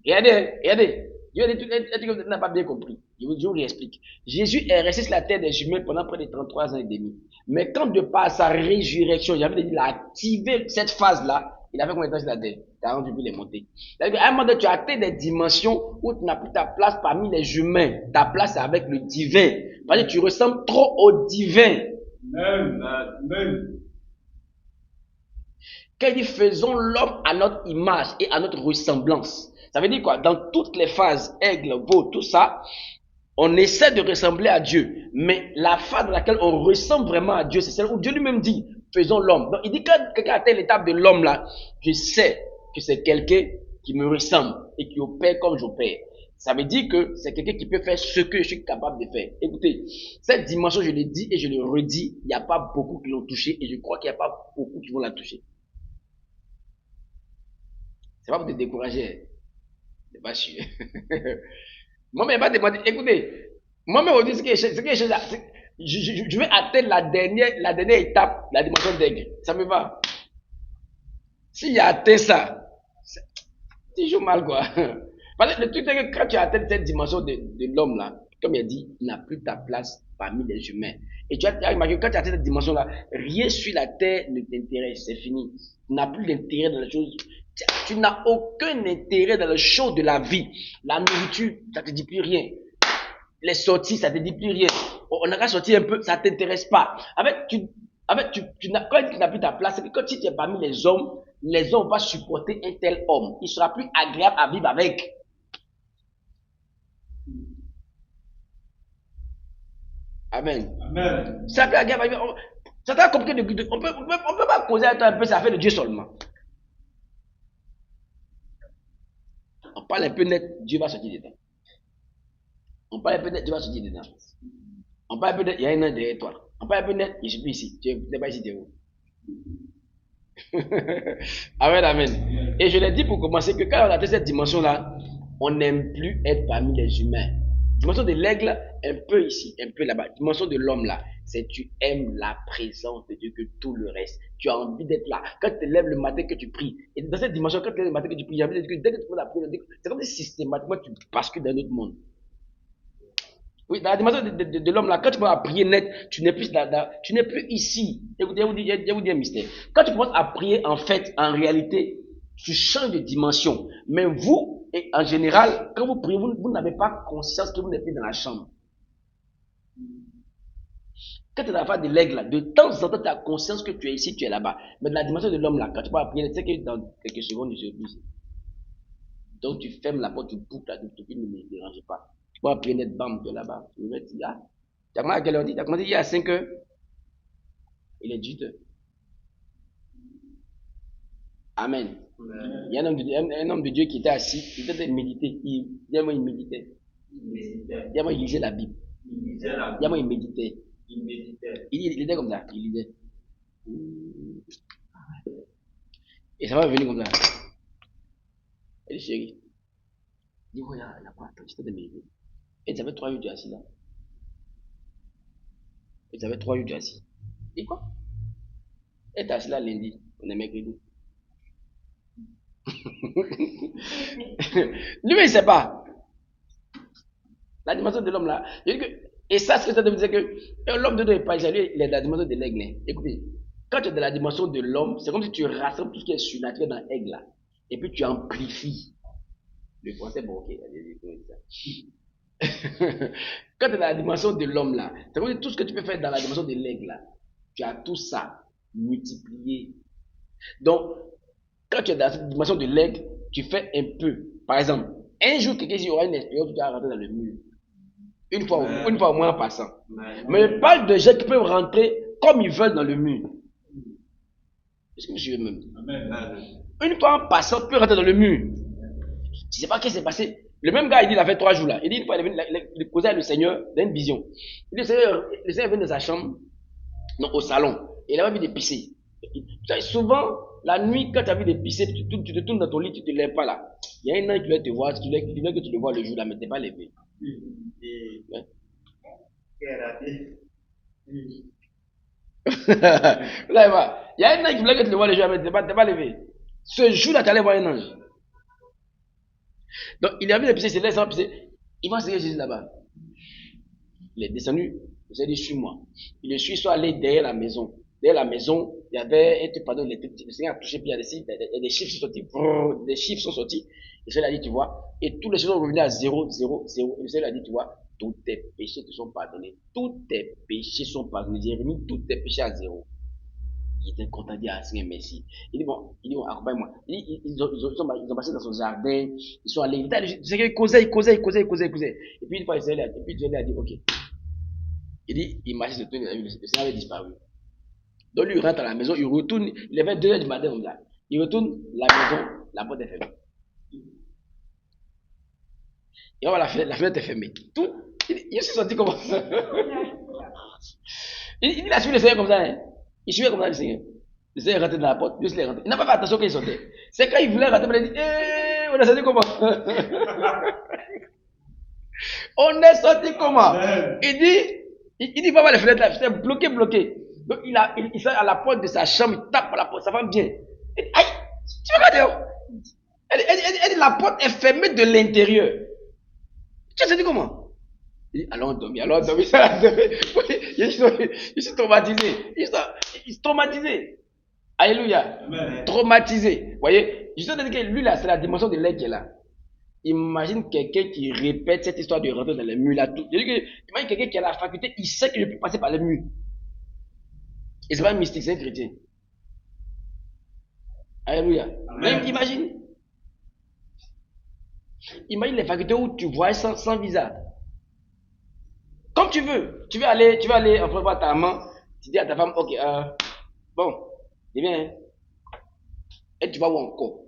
Regardez. Dieu a dit que tu n'as pas bien compris. Je vous réexplique. Jésus est resté sur la terre des humains pendant près de 33 ans et demi. Mais quand de par sa résurrection, il a activé cette phase-là, il avait combien de temps sur la terre? 40 depuis les montées. À un moment donné, tu as atteint des dimensions où tu n'as plus ta place parmi les humains. Ta place est avec le divin. Parce que tu ressembles trop au divin. Amen. Quand il dit faisons l'homme à notre image et à notre ressemblance. Ça veut dire quoi? Dans toutes les phases, aigle, veau, tout ça, on essaie de ressembler à Dieu. Mais la phase dans laquelle on ressemble vraiment à Dieu, c'est celle où Dieu lui-même dit, faisons l'homme. Donc il dit, quand quelqu'un atteint l'étape de l'homme là, je sais que c'est quelqu'un qui me ressemble et qui opère comme j'opère. Ça veut dire que c'est quelqu'un qui peut faire ce que je suis capable de faire. Écoutez, cette dimension, je l'ai dit et je le redis, il n'y a pas beaucoup qui l'ont touché et je crois qu'il n'y a pas beaucoup qui vont la toucher. C'est pas pour te décourager. C'est pas sûr. Moi-même, pas demander. Écoutez, moi-même, on dit ce que je vais atteindre la dernière étape, la dimension d'aigle. Ça me va. S'il y a atteint ça, c'est toujours mal, quoi. Parce que le truc, c'est que quand tu atteins cette dimension de l'homme, là, comme il a dit, il n'a plus ta place parmi les humains. Et tu as remarqué, quand tu atteins cette dimension-là, rien sur la terre ne t'intéresse, c'est fini. Tu n'as plus d'intérêt dans les choses. Tu n'as aucun intérêt dans les choses de la vie. La nourriture, ça te dit plus rien. Les sorties, ça te dit plus rien. On a qu'à sortir un peu, ça t'intéresse pas. Quand tu n'as plus ta place, c'est que quand tu es parmi les hommes vont supporter un tel homme. Il sera plus agréable à vivre avec. Amen. Ça peut agréable à vivre. Ça t'a compris on peut pas causer à toi un peu, ça fait de Dieu seulement. On parle un peu net, Dieu va sortir dedans. On parle un peu net, Dieu va sortir dedans. On parle un peu net, il y a un an derrière toi. On parle un peu net, je suis plus ici. Tu n'es pas ici, tu es où? Amen. Et je l'ai dit pour commencer que quand on atteint cette dimension-là, on n'aime plus être parmi les humains. Dimension de l'aigle, un peu ici, un peu là-bas. Dimension de l'homme là, c'est tu aimes la présence de Dieu que tout le reste. Tu as envie d'être là. Quand tu te lèves le matin que tu pries, et dans cette dimension, quand tu te lèves le matin que tu pries, j'ai envie de dire que dès que tu commences à prier, c'est comme si systématiquement tu bascules dans un autre monde. Oui, dans la dimension de l'homme là, quand tu commences à prier net, tu n'es plus ici. Écoutez, je vous dis un mystère. Quand tu commences à prier, en fait, en réalité, tu changes de dimension. Mais vous, et en général, quand vous priez, vous n'avez pas conscience que vous n'êtes plus dans la chambre. Quand tu es dans la phase de l'aigle, là, de temps en temps, tu as conscience que tu es ici, tu es là-bas. Mais dans la dimension de l'homme là, quand tu vas prier, tu sais que dans quelques secondes, tu ne seras plus ici. Donc tu fermes la porte, tu boucles la douche, ne me dérange pas. Tu vas prier net, bam, tu es là-bas. Tu vas dire, ah, tu as commencé à quelle heure? Tu as commencé hier à 5 heures. Il est 18 heures. Amen. Il y a un homme de Dieu qui était assis, il était méditer. Il méditait. Il lisait la Bible. Il méditait. Il était comme ça. Il lisait. Et ça va venir comme ça. Il dit, chérie. Il dit, oh, il y a quoi? Attends, j'étais de méditer. Et ça fait 3 jours que tu es assis là. Et ça fait 3 jours que tu es assis. Il dit quoi? Et tu es assis là lundi. On est mercredi. Lui, il ne sait pas. La dimension de l'homme là. Et ça, ce que ça veut dire que l'homme de Dieu n'est pas lui, il est dans la dimension de l'aigle. Écoutez, quand tu es dans la dimension de l'homme, c'est comme si tu rassembles tout ce qui est surnaturel dans l'aigle là. Et puis tu amplifies. Le français, bon, ok, quand tu es dans la dimension de l'homme là, c'est comme si tout ce que tu peux faire dans la dimension de l'aigle là, tu as tout ça multiplié. Donc, quand tu es dans cette dimension de l'aigle, tu fais un peu. Par exemple, un jour, quelqu'un aura une expérience où tu vas rentrer dans le mur. Une fois au moins en passant. Mais je parle de gens qui peuvent rentrer comme ils veulent dans le mur. Est-ce que vous suivez même? Une fois en passant, tu peux rentrer dans le mur. Tu ne sais pas ce qui s'est passé. Le même gars, il dit il a fait 3 jours là. Il dit une fois, il causait avec le Seigneur dans une vision. Il dit le Seigneur vient dans sa chambre, non, au salon. Et il avait envie de pisser. Souvent, la nuit, quand tu as envie de pisser, tu te tournes dans ton lit, tu ne te lèves pas là. Il y a un an qui voulait te voir, tu voulais que tu le vois le jour là, mais tu n'es pas levé. Ouais. Là, il y a un ange qui voulait que tu le vois le jour, mais tu n'es pas levé. Ce jour-là, tu allais voir un ange. Donc, il est venu de pisser, c'est laissé pisser. Il va essayer Jésus là-bas. Il est descendu, il a dit, suis-moi. Il le suit, soit allé derrière la maison. Derrière la maison, il y avait un truc, pardon, le Seigneur a touché, puis il y a des chiffres sont sortis. Des chiffres sont sortis. Et le Seigneur a dit, tu vois, et tous les choses sont revenus à 0, 0, 0. Et le Seigneur a dit, tu vois, tous tes péchés te sont pardonnés. Tous tes péchés sont pardonnés. J'ai remis tous tes péchés à 0. Il était content de dire à Seigneur merci. Il dit bon, accompagne-moi. Ils ont passé dans son jardin, ils sont allés. Il causait. Et puis une fois, le Seigneur a dit, ok. Il dit, il marchait sur tout, le Seigneur avait disparu. Donc lui, il rentre à la maison, il retourne, il avait 2 heures du matin comme ça. Il retourne, la maison, la porte est fermée. Et on voit la fenêtre est fermée. Tout, il s'est senti comment? Il a suivi le Seigneur comme ça. Hein. Il suivait comme ça le Seigneur. Le Seigneur est rentré dans la porte, Dieu s'est rentré. Il n'a pas fait attention quand il sortait. C'est quand il voulait rentrer, il a dit, on est sorti comment? On est sorti comment? Il dit, va voir les fenêtres là, c'est bloqué. Donc il fait à la porte de sa chambre, il tape à la porte, ça va bien. Il dit, aïe, tu veux regarder? Elle dit, la porte est fermée de l'intérieur. Tu as dit comment? Il dit, allons dormir. Je suis traumatisé. Je suis traumatisé. Alléluia. Amen. Traumatisé. Vous voyez, je suis dit que lui là, c'est la dimension de l'air qui est là. Imagine quelqu'un qui répète cette histoire de rentrer dans les murs là. Imagine quelqu'un qui a la faculté, il sait qu'il peut passer par les murs. Et c'est pas un mystique, c'est un chrétien. Alléluia. Même imagine les facultés où tu vois sans visa. Comme tu veux. Tu veux aller en voir ta maman. Tu dis à ta femme, ok, bon, c'est bien. Hein? Et tu vas où encore?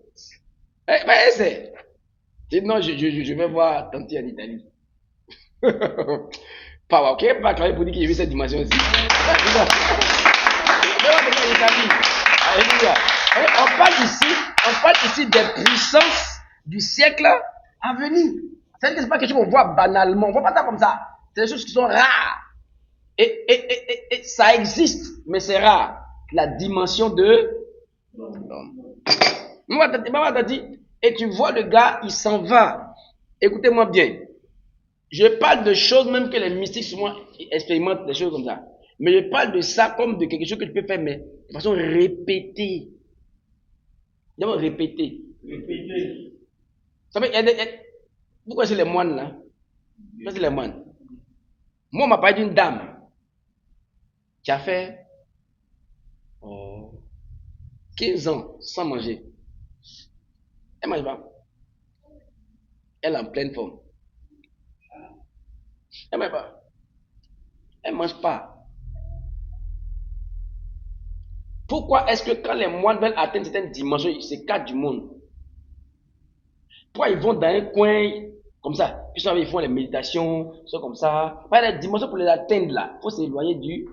C'est. Tu dis non, je vais voir Tanti en Italie. Pas ok, pas travailler pour dire qu'il y a eu cette dimension aussi. Alléluia. On parle ici des puissances du siècle à venir. C'est pas quelque chose qu'on voit banalement. On voit pas ça comme ça. C'est des choses qui sont rares. Et ça existe, mais c'est rare. La dimension de l'homme. Maman t'a dit, et tu vois le gars, il s'en va. Écoutez-moi bien. Je parle de choses même que les mystiques souvent expérimentent, des choses comme ça. Mais je parle de ça comme de quelque chose que tu peux faire, mais de façon répétée. D'abord répéter. Vous connaissez les moines là? Vous connaissez les moines? Moi, on m'a parlé d'une dame qui a fait 15 ans sans manger. Elle ne mange pas. Elle est en pleine forme. Elle ne mange pas. Elle ne mange pas. Pourquoi est-ce que quand les moines veulent atteindre certaines dimensions, ils s'écartent du monde? Pourquoi ils vont dans un coin comme ça? Puis ils font les méditations, sont comme ça. Il y a des dimensions pour les atteindre là. Il faut s'éloigner du.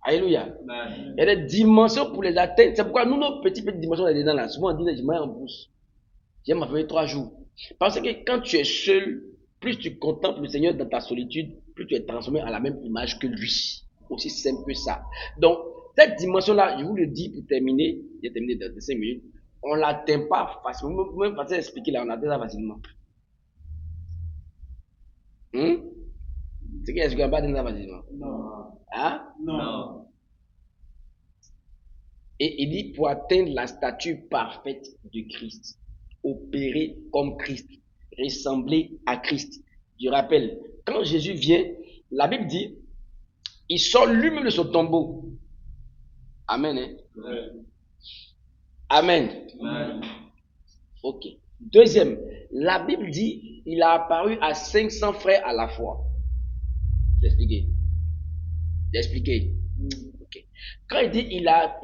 Alléluia. Il y a des dimensions pour les atteindre. C'est pourquoi nous, nos petites dimensions là-dedans là, souvent on dit je mets en bouche. J'aime m'appeler 3 jours. Parce que quand tu es seul, plus tu contemples le Seigneur dans ta solitude, plus tu es transformé à la même image que lui. Aussi simple que ça. Donc, cette dimension-là, je vous le dis pour terminer, j'ai terminé dans 5 minutes, on ne l'atteint pas facilement. Même facile à expliquer là, on l'atteint ça facilement. C'est qu'est-ce qu'on va pas atteindre ça facilement? Non. Hein? Non. Et il dit pour atteindre la stature parfaite de Christ, opérer comme Christ, ressembler à Christ. Je rappelle, quand Jésus vient, la Bible dit, il sort lui-même de son tombeau. Amen. Hein? Ouais. Amen. Amen. Ok. Deuxième, la Bible dit, il a apparu à 500 frères à la fois. J'explique. Ok. Quand il dit il a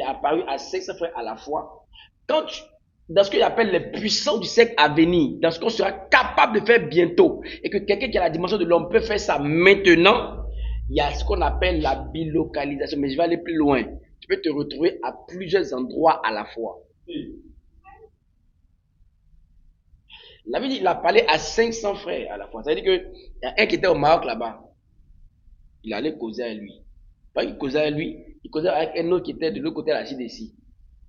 apparu à 500 frères à la fois, dans ce qu'il appelle les puissants du siècle à venir, dans ce qu'on sera capable de faire bientôt, et que quelqu'un qui a la dimension de l'homme peut faire ça maintenant, il y a ce qu'on appelle la bilocalisation. Mais je vais aller plus loin. Tu peux te retrouver à plusieurs endroits à la fois. La Bible dit, il a parlé à 500 frères à la fois. Ça veut dire qu'il y a un qui était au Maroc là-bas. Il allait causer à lui. Pas qu'il causait à lui, il causait avec un autre qui était de l'autre côté de la CDC.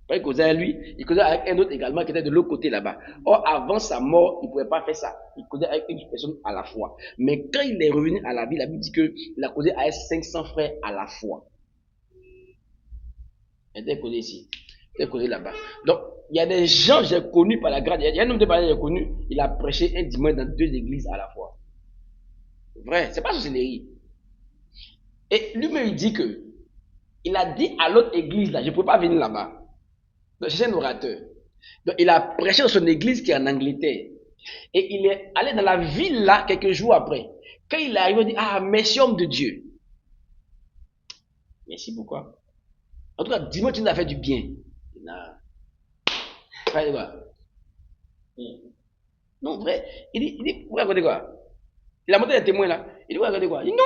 Pas qu'il causait à lui, il causait avec un autre également qui était de l'autre côté là-bas. Or, avant sa mort, il ne pouvait pas faire ça. Il causait avec une personne à la fois. Mais quand il est revenu à la vie, la Bible dit qu'il a causé avec 500 frères à la fois. Il était causé ici. Il était causé là-bas. Donc, il y a des gens que j'ai connus par la grâce. Il y a un homme de parler que j'ai connu, il a prêché un dimanche dans 2 églises à la fois. Vrai, c'est pas sorcellerie. Et lui-même, il dit que, il a dit à l'autre église là, je ne peux pas venir là-bas. Donc, c'est un orateur. Donc, il a prêché dans son église qui est en Angleterre. Et il est allé dans la ville là quelques jours après. Quand il est arrivé, il dit, ah, merci homme de Dieu. Merci, pourquoi? En tout cas, dis-moi, tu nous as fait du bien. Il n'a pas dit quoi? Non, vrai. Il dit, vous racontez quoi? Il a monté des témoins là. Il dit, vous racontez quoi? Il dit, non.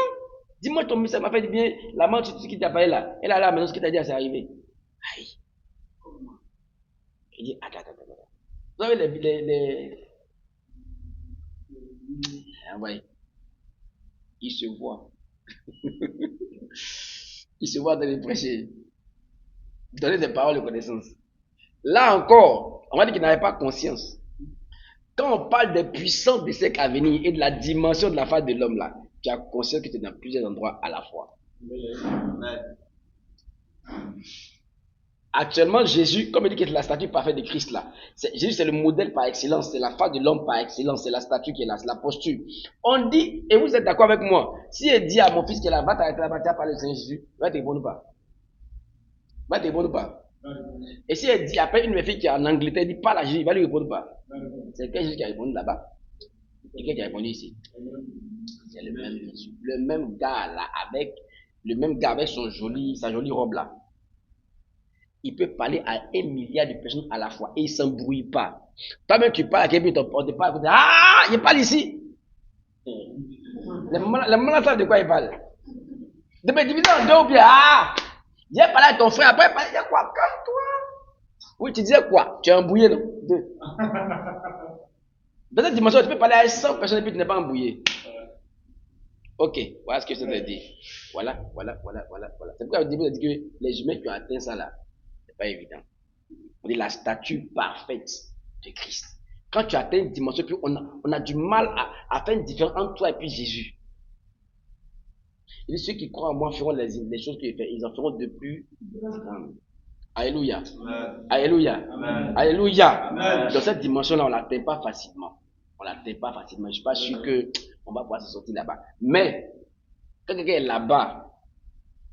Dis-moi, ton message m'a fait du bien. La mort, ce qui t'a parlé là. Elle a là, maintenant, ce qui t'a dit, c'est arrivé. Aïe. Il dit, attends. Vous savez, ah ouais. Il se voit. Il se voit dans les prêcher. Donner des paroles de connaissance. Là encore, on va dire qu'il n'avait pas conscience. Quand on parle des puissances des siècles à venir et de la dimension de la face de l'homme là, tu as conscience que tu es dans plusieurs endroits à la fois. Actuellement, Jésus, comme il dit que c'est la statue parfaite de Christ là, Jésus c'est le modèle par excellence, c'est la face de l'homme par excellence, c'est la statue qui est là, c'est la posture. On dit, et vous êtes d'accord avec moi, si il dit à mon fils qu'il va t'arrêter là-bas, tu vas parler de Seigneur Jésus, va te répondre ou pas? Va te répondre ou pas? Et si elle dit, après une fille qui est en Angleterre, il dit pas la Jésus, il va lui répondre pas. C'est quel Jésus qui a répondu là-bas? Et qui a répondu ici? C'est le même gars là, avec sa jolie robe là. Il peut parler à 1 milliard de personnes à la fois et il ne s'embrouille pas. Toi-même, tu parles à quelqu'un, tu ne pas à côté. Ah, il parle ici. Les moments savent de quoi il parle. De me diviser en deux ou bien, ah, viens parler à ton frère, après, il y a quoi? Calme-toi. Oui, tu disais quoi? Tu es embrouillé, non? Deux. Dans cette dimension, tu peux parler à 100 personnes et puis tu n'es pas embrouillé. Ok, voilà ce que je te dis. Voilà. C'est pourquoi au début, on dit que les humains qui ont atteint ça là, c'est pas évident. On dit la statue parfaite de Christ. Quand tu atteins une dimension, puis on a du mal à faire une différence entre toi et puis Jésus. Et ceux qui croient en moi feront les choses qu'il fait, ils en feront de plus grandes. Alléluia. Amen. Alléluia. Amen. Alléluia. Amen. Dans cette dimension-là, on ne l'atteint pas facilement. Je ne suis pas sûr qu'on va pouvoir se sortir là-bas. Mais, quand quelqu'un est là-bas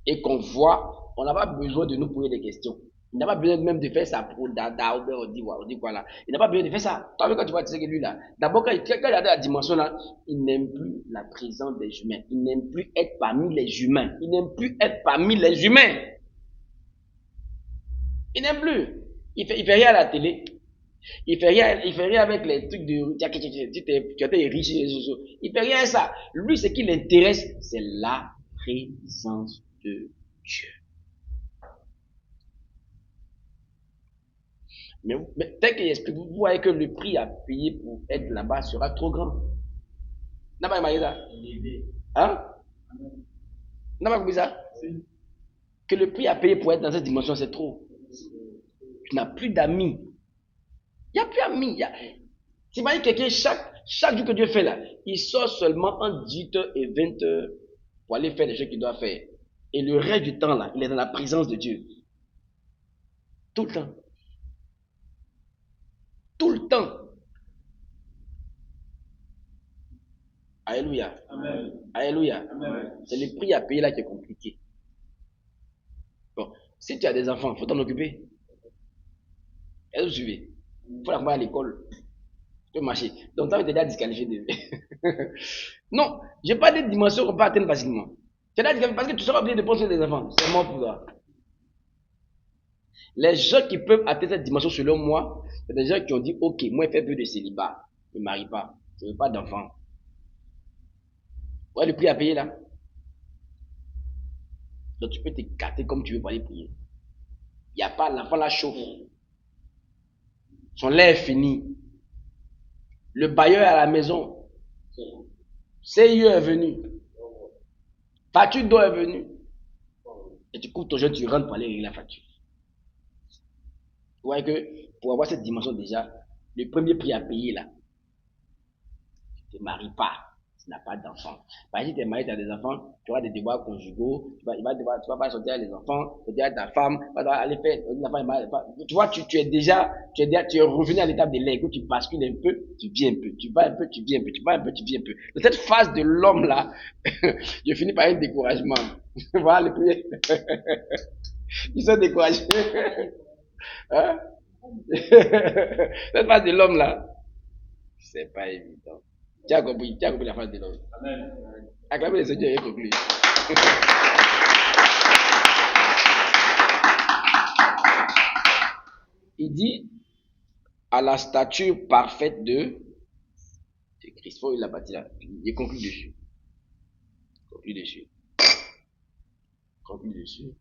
et qu'on voit, on n'a pas besoin de nous poser des questions. Il n'a pas besoin même de faire ça pour dada, on dit quoi là. Il n'a pas besoin de faire ça. Toi, quand tu vois, tu sais que lui là, d'abord, quand il a la dimension là, il n'aime plus la présence des humains. Il n'aime plus être parmi les humains. Il n'aime Il fait rien à la télé. Il fait rien avec les trucs de tu étais riche. Il fait rien à ça. Lui, ce qui l'intéresse, c'est la présence de Dieu. Mais tel qu'il explique, vous voyez que le prix à payer pour être là-bas sera trop grand. N'a pas imaginé ça? Hein? N'a pas compris ça? que le prix à payer pour être dans cette dimension, c'est trop. Tu n'as plus d'amis. Il n'y a plus d'amis. T'imagines quelqu'un, chaque jour que Dieu fait là, il sort seulement entre 18h et 20h pour aller faire les choses qu'il doit faire. Et le reste du temps là, il est dans la présence de Dieu. Tout le temps. Tout le temps. Alléluia. Amen. Alléluia. Amen. C'est le prix à payer là qui est compliqué. Bon, si tu as des enfants, il faut t'en occuper. Est-ce que vous suivez? Il faut l'accompagner à l'école. Tu peux marcher. Donc, tu as déjà disqualifié de. Non, je n'ai pas de dimension qu'on peut atteindre facilement. Tu as disqualifié parce que tu seras obligé de prendre soin des enfants. C'est mort pour toi. Les gens qui peuvent atteindre cette dimension, selon moi, c'est des gens qui ont dit ok, moi, je fais peu de célibat. Je ne me marie pas. Je ne veux pas d'enfants. Ouais, le prix à payer là. Donc, tu peux te gâter comme tu veux pour aller prier. Il n'y a pas, l'enfant là chauffe. Son lait est fini. Le bailleur est à la maison. CIE est venu. Facture d'eau est venue. Et tu coupes ton jeune, tu rentres pour aller régler la facture. Vous voyez que pour avoir cette dimension déjà, le premier prix à payer là, tu ne te maries pas, tu n'as pas d'enfants. Par exemple, si tu es marié, tu as des enfants, tu auras des devoirs conjugaux, tu vas pas sortir avec les enfants, tu vas dire à ta femme, tu vas aller faire, tu vois, tu es revenu à l'étape de l'aigle, tu bascules un peu, tu viens un peu, tu vas un peu, tu viens un peu, tu vas un peu, tu viens un peu. Dans cette phase de l'homme là, je finis par un découragement. Voilà le premier. Ils sont découragés. Hein? Cette phase de l'homme là, c'est pas évident. Tu as compris la phase de l'homme. Amen. Acclamez le Seigneur et conclu. Il dit à la stature parfaite de Christ. Faut il a bâti là. Il conclut dessus. Conclut dessus. Conclut dessus.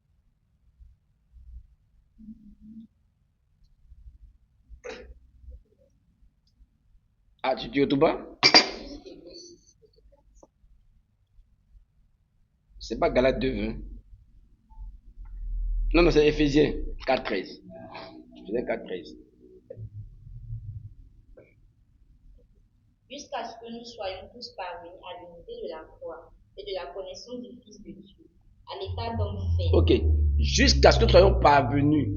Ah, tu dis au tout bas? C'est pas Galates 2, hein? Non, c'est Éphésiens 4.13. Éphésiens 4.13. Jusqu'à ce que nous soyons tous parvenus à l'unité de la foi et de la connaissance du Fils de Dieu, à l'état d'homme fait. Ok. Jusqu'à ce que nous soyons parvenus.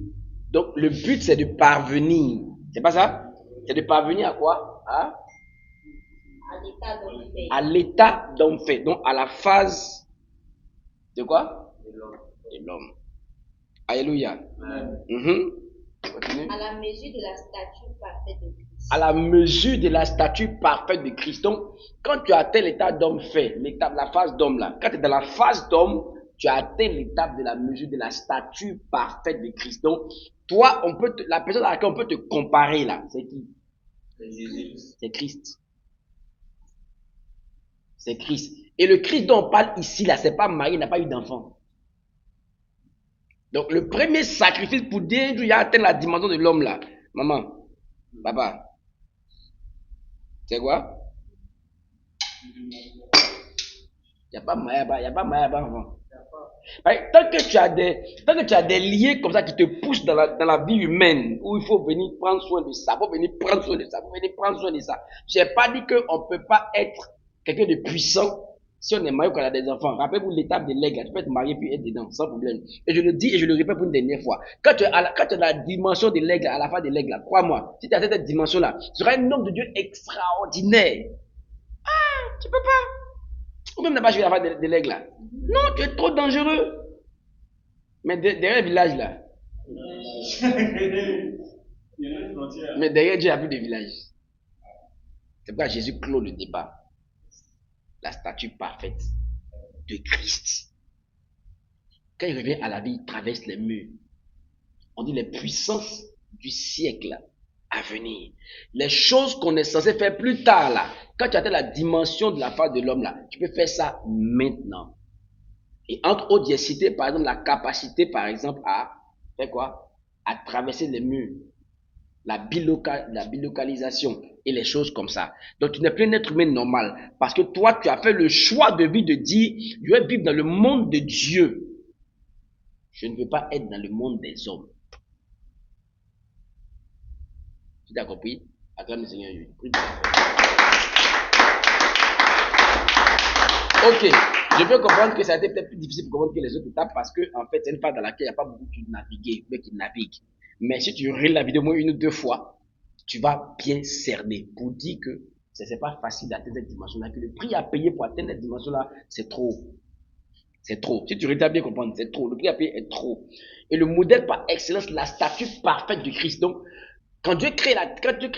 Donc, le but, c'est de parvenir. C'est pas ça? C'est de parvenir à quoi? À l'état d'homme fait. À l'état d'homme fait. Donc, à la phase de quoi? De l'homme. Alléluia. À la mesure de la stature parfaite de Christ. À la mesure de la stature parfaite de Christ. Donc, quand tu as atteint l'état d'homme fait, la phase d'homme là, quand tu es dans la phase d'homme, tu as atteint l'étape de la mesure de la stature parfaite de Christ. Donc, toi, la personne à laquelle on peut te comparer là, c'est qui? C'est Jésus. C'est Christ. C'est Christ. Et le Christ dont on parle ici là, c'est pas Marie, il n'a pas eu d'enfant. Donc, le premier sacrifice pour dire qu'il a atteint la dimension de l'homme là, maman, papa, c'est quoi? Il n'y a pas Mayaba avant. Tant que tu as des liens comme ça qui te poussent dans la vie humaine, où il faut venir prendre soin de ça, il faut venir prendre soin de ça, il faut venir prendre soin de ça. Je n'ai pas dit qu'on ne peut pas être quelqu'un de puissant si on est marié ou qu'on a des enfants. Rappelez-vous l'étape de l'aigle, tu peux être marié puis être dedans, sans problème. Et je le dis et je le répète pour une dernière fois. Quand tu as la dimension de l'aigle, à la fin de l'aigle, crois-moi, si tu as cette dimension-là, tu seras un homme de Dieu extraordinaire. Ah, tu peux pas. Ou même n'a pas joué à la fin de l'aigle là. Non, tu es trop dangereux. Mais derrière le village là. Mais derrière Dieu, il n'y a plus de village. C'est pourquoi Jésus clôt le débat. La statue parfaite de Christ. Quand il revient à la vie, il traverse les murs. On dit les puissances du siècle à venir. Les choses qu'on est censé faire plus tard là. Quand tu atteins la dimension de la face de l'homme là, tu peux faire ça maintenant. Et entre autres, j'ai cité par exemple la capacité par exemple à faire quoi? À traverser les murs. La bilocalisation et les choses comme ça. Donc tu n'es plus un être humain normal. Parce que toi, tu as fait le choix de vie de dire, je vais vivre dans le monde de Dieu. Je ne veux pas être dans le monde des hommes. Tu as compris? Acclame le Seigneur. Ok, je peux comprendre que ça a été peut-être plus difficile pour comprendre que les autres étapes parce que en fait c'est une phase dans laquelle il n'y a pas beaucoup de naviguer, mais qui naviguent. Mais si tu regardes la vidéo moins une ou deux fois, tu vas bien cerner pour dire que ce n'est pas facile d'atteindre cette dimension-là, que le prix à payer pour atteindre cette dimension-là, c'est trop. C'est trop. Si tu regardes bien comprendre, c'est trop. Le prix à payer est trop. Et le modèle par excellence, la statue parfaite du Christ. Donc, quand Dieu crée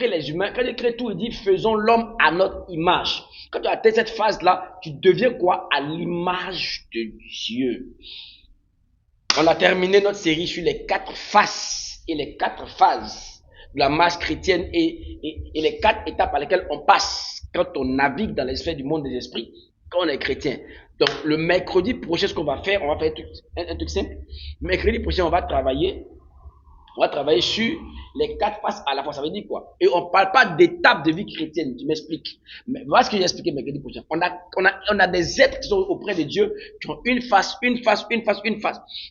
les humains, quand Dieu crée tout, il dit faisons l'homme à notre image. Quand tu atteins cette phase-là, tu deviens quoi? À l'image de Dieu. On a terminé notre série sur les 4 faces et les 4 phases de la marche chrétienne et les 4 étapes par lesquelles on passe quand on navigue dans les sphères du monde des esprits, quand on est chrétien. Donc, le mercredi prochain, ce qu'on va faire, on va faire un truc simple. Mercredi prochain, on va travailler sur les 4 faces à la fois. Ça veut dire quoi? Et on ne parle pas d'étapes de vie chrétienne. Tu m'expliques. Mais voilà ce que j'ai expliqué mercredi prochain. On a des êtres qui sont auprès de Dieu, qui ont une face.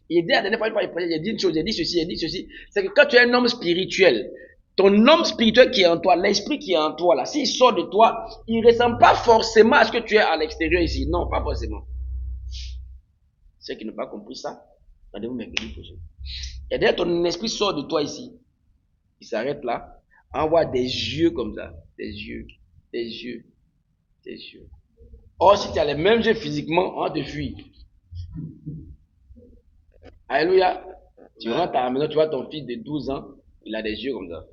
Et la dernière fois, j'ai dit une chose, j'ai dit ceci. C'est que quand tu es un homme spirituel, ton homme spirituel qui est en toi, l'esprit qui est en toi, là, s'il sort de toi, il ne ressemble pas forcément à ce que tu es à l'extérieur ici. Non, pas forcément. Ceux qui n'ont pas compris ça, rendez-vous mercredi prochain. Et d'ailleurs, ton esprit sort de toi ici. Il s'arrête là. Envoie des yeux comme ça. Des yeux. Or, si tu as les mêmes yeux physiquement, on te fuit. Alléluia. Tu rentres à la maison, tu vois ton fils de 12 ans, il a des yeux comme ça.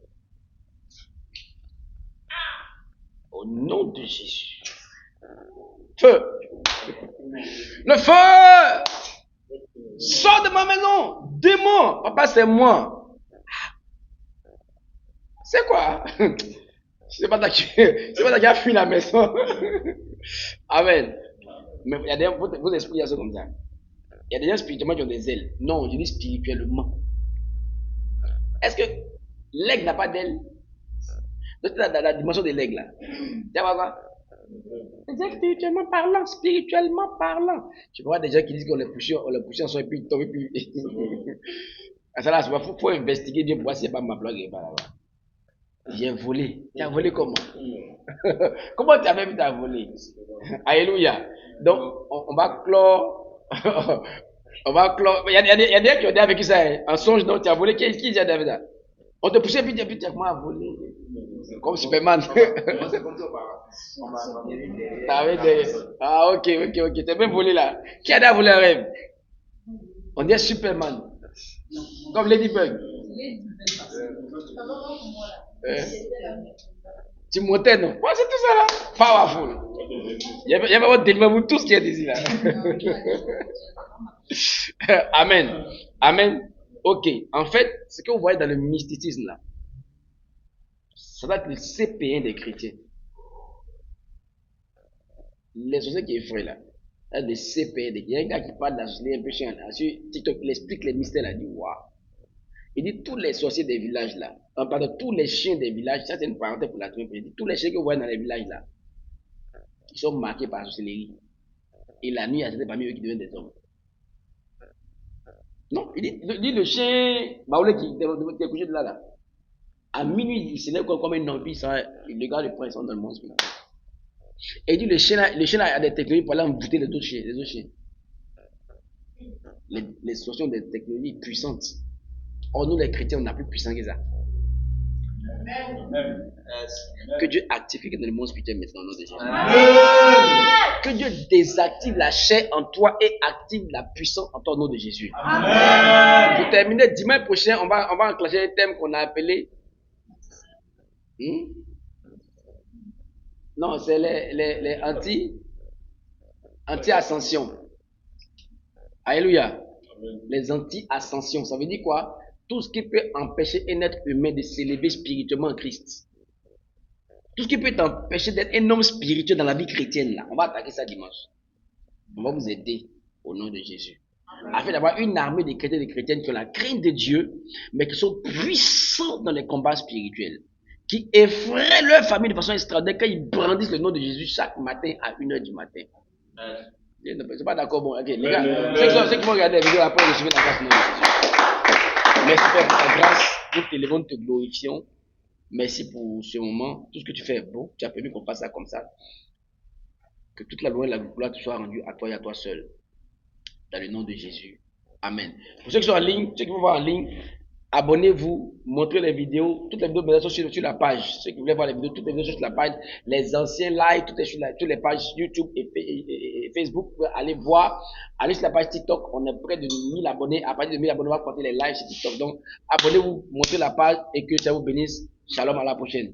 Au nom de Jésus. Feu. Le feu. Sors de ma maison. Démon. Papa, c'est moi. C'est quoi? C'est pas toi qui a fui la maison. Amen. Mais il y a des vos esprits sont comme ça. Il y a des gens spirituellement qui ont des ailes. Non, je dis spirituellement. Est-ce que l'aigle n'a pas d'ailes? Donc, la dimension de l'aigle là. Tu vois quoi? C'est spirituellement parlant. Tu vois des gens qui disent qu'on les poussé en son et puis ils tombent et puis. Ça là, il faut investiguer Dieu pour voir s'il n'y a pas ma blague là-bas. J'ai volé. Tu as volé comment? Comment tu as même tu as volé? Alléluia. Donc, on va clore. On va clore. Il y a des gens qui ont dit avec ça. En songe, non, tu as volé. Qui dit avec ça? On te poussait puis tu as comment volé? Comme Superman. Ah, ok. Tu as même volé là. Qui a déjà volé un rêve? On dit Superman. Comme Ladybug. Timothée, non? Ouais, c'est tout ça là. Powerful. Il y a vraiment délivré tout ce qui est ici là. Amen. Ok. En fait, ce que vous voyez dans le mysticisme là, ça doit être le CP1 des chrétiens. Les sociétés qui effraient là. Là, des CP1 des. Il y a un gars qui parle de la société un peu chiant là. Sur TikTok, il explique les mystères là. Il dit waouh. Il dit tous les sorciers des villages là, pardon, tous les chiens des villages, ça c'est une parenthèse pour la trouver. Il dit tous les chiens que vous voyez dans les villages là, ils sont marqués par la sorcellerie. Et la nuit, il y a des parmi eux qui deviennent des hommes. Non, il dit le chien Baoulé qui est couché de là. À minuit, il se lève comme un homme, puis il regarde le point, ils sont dans le monde spirituel. Et il dit le chien là a des technologies pour aller envoûter les autres chiens. Les sorciers ont des technologies puissantes. Or, nous les chrétiens, on n'a plus puissant que ça. Amen. Que Dieu active dans le monde spirituel maintenant au nom de Jésus. Amen. Que Dieu désactive la chair en toi et active la puissance en toi au nom de Jésus. Amen. Pour terminer, dimanche prochain, on va enclencher un thème qu'on a appelé. Non, c'est les anti-ascension. Alléluia. Les anti-ascensions. Ça veut dire quoi? Tout ce qui peut empêcher un être humain de s'élever spirituellement en Christ. Tout ce qui peut t'empêcher d'être un homme spirituel dans la vie chrétienne, là. On va attaquer ça dimanche. On va vous aider au nom de Jésus. Afin d'avoir une armée de chrétiens et de chrétiennes qui ont la crainte de Dieu, mais qui sont puissants dans les combats spirituels. Qui effraient leur famille de façon extraordinaire quand ils brandissent le nom de Jésus chaque matin à 1h du matin. C'est pas d'accord, bon, ok. Les gars, ceux qui vont regarder la vidéo après recevoir la grâce, non, Jésus. Merci Père pour ta grâce, nous t'élevons, nous te glorifions. Merci pour ce moment. Tout ce que tu fais est beau. Tu as permis qu'on fasse ça comme ça. Que toute la gloire et la gloire te soit rendue à toi et à toi seul. Dans le nom de Jésus. Amen. Pour ceux qui sont en ligne, ceux qui vont voir en ligne, abonnez-vous, montrez les vidéos. Toutes les vidéos sont sur la page. Ceux qui voulaient voir les vidéos, toutes les vidéos sont sur la page. Les anciens lives, tout est sur toutes les pages YouTube et Facebook. Vous pouvez aller voir. Allez sur la page TikTok. On est près de 1000 abonnés. À partir de 1000 abonnés, on va compter les lives sur TikTok. Donc, abonnez-vous, montrez la page et que ça vous bénisse. Shalom, à la prochaine.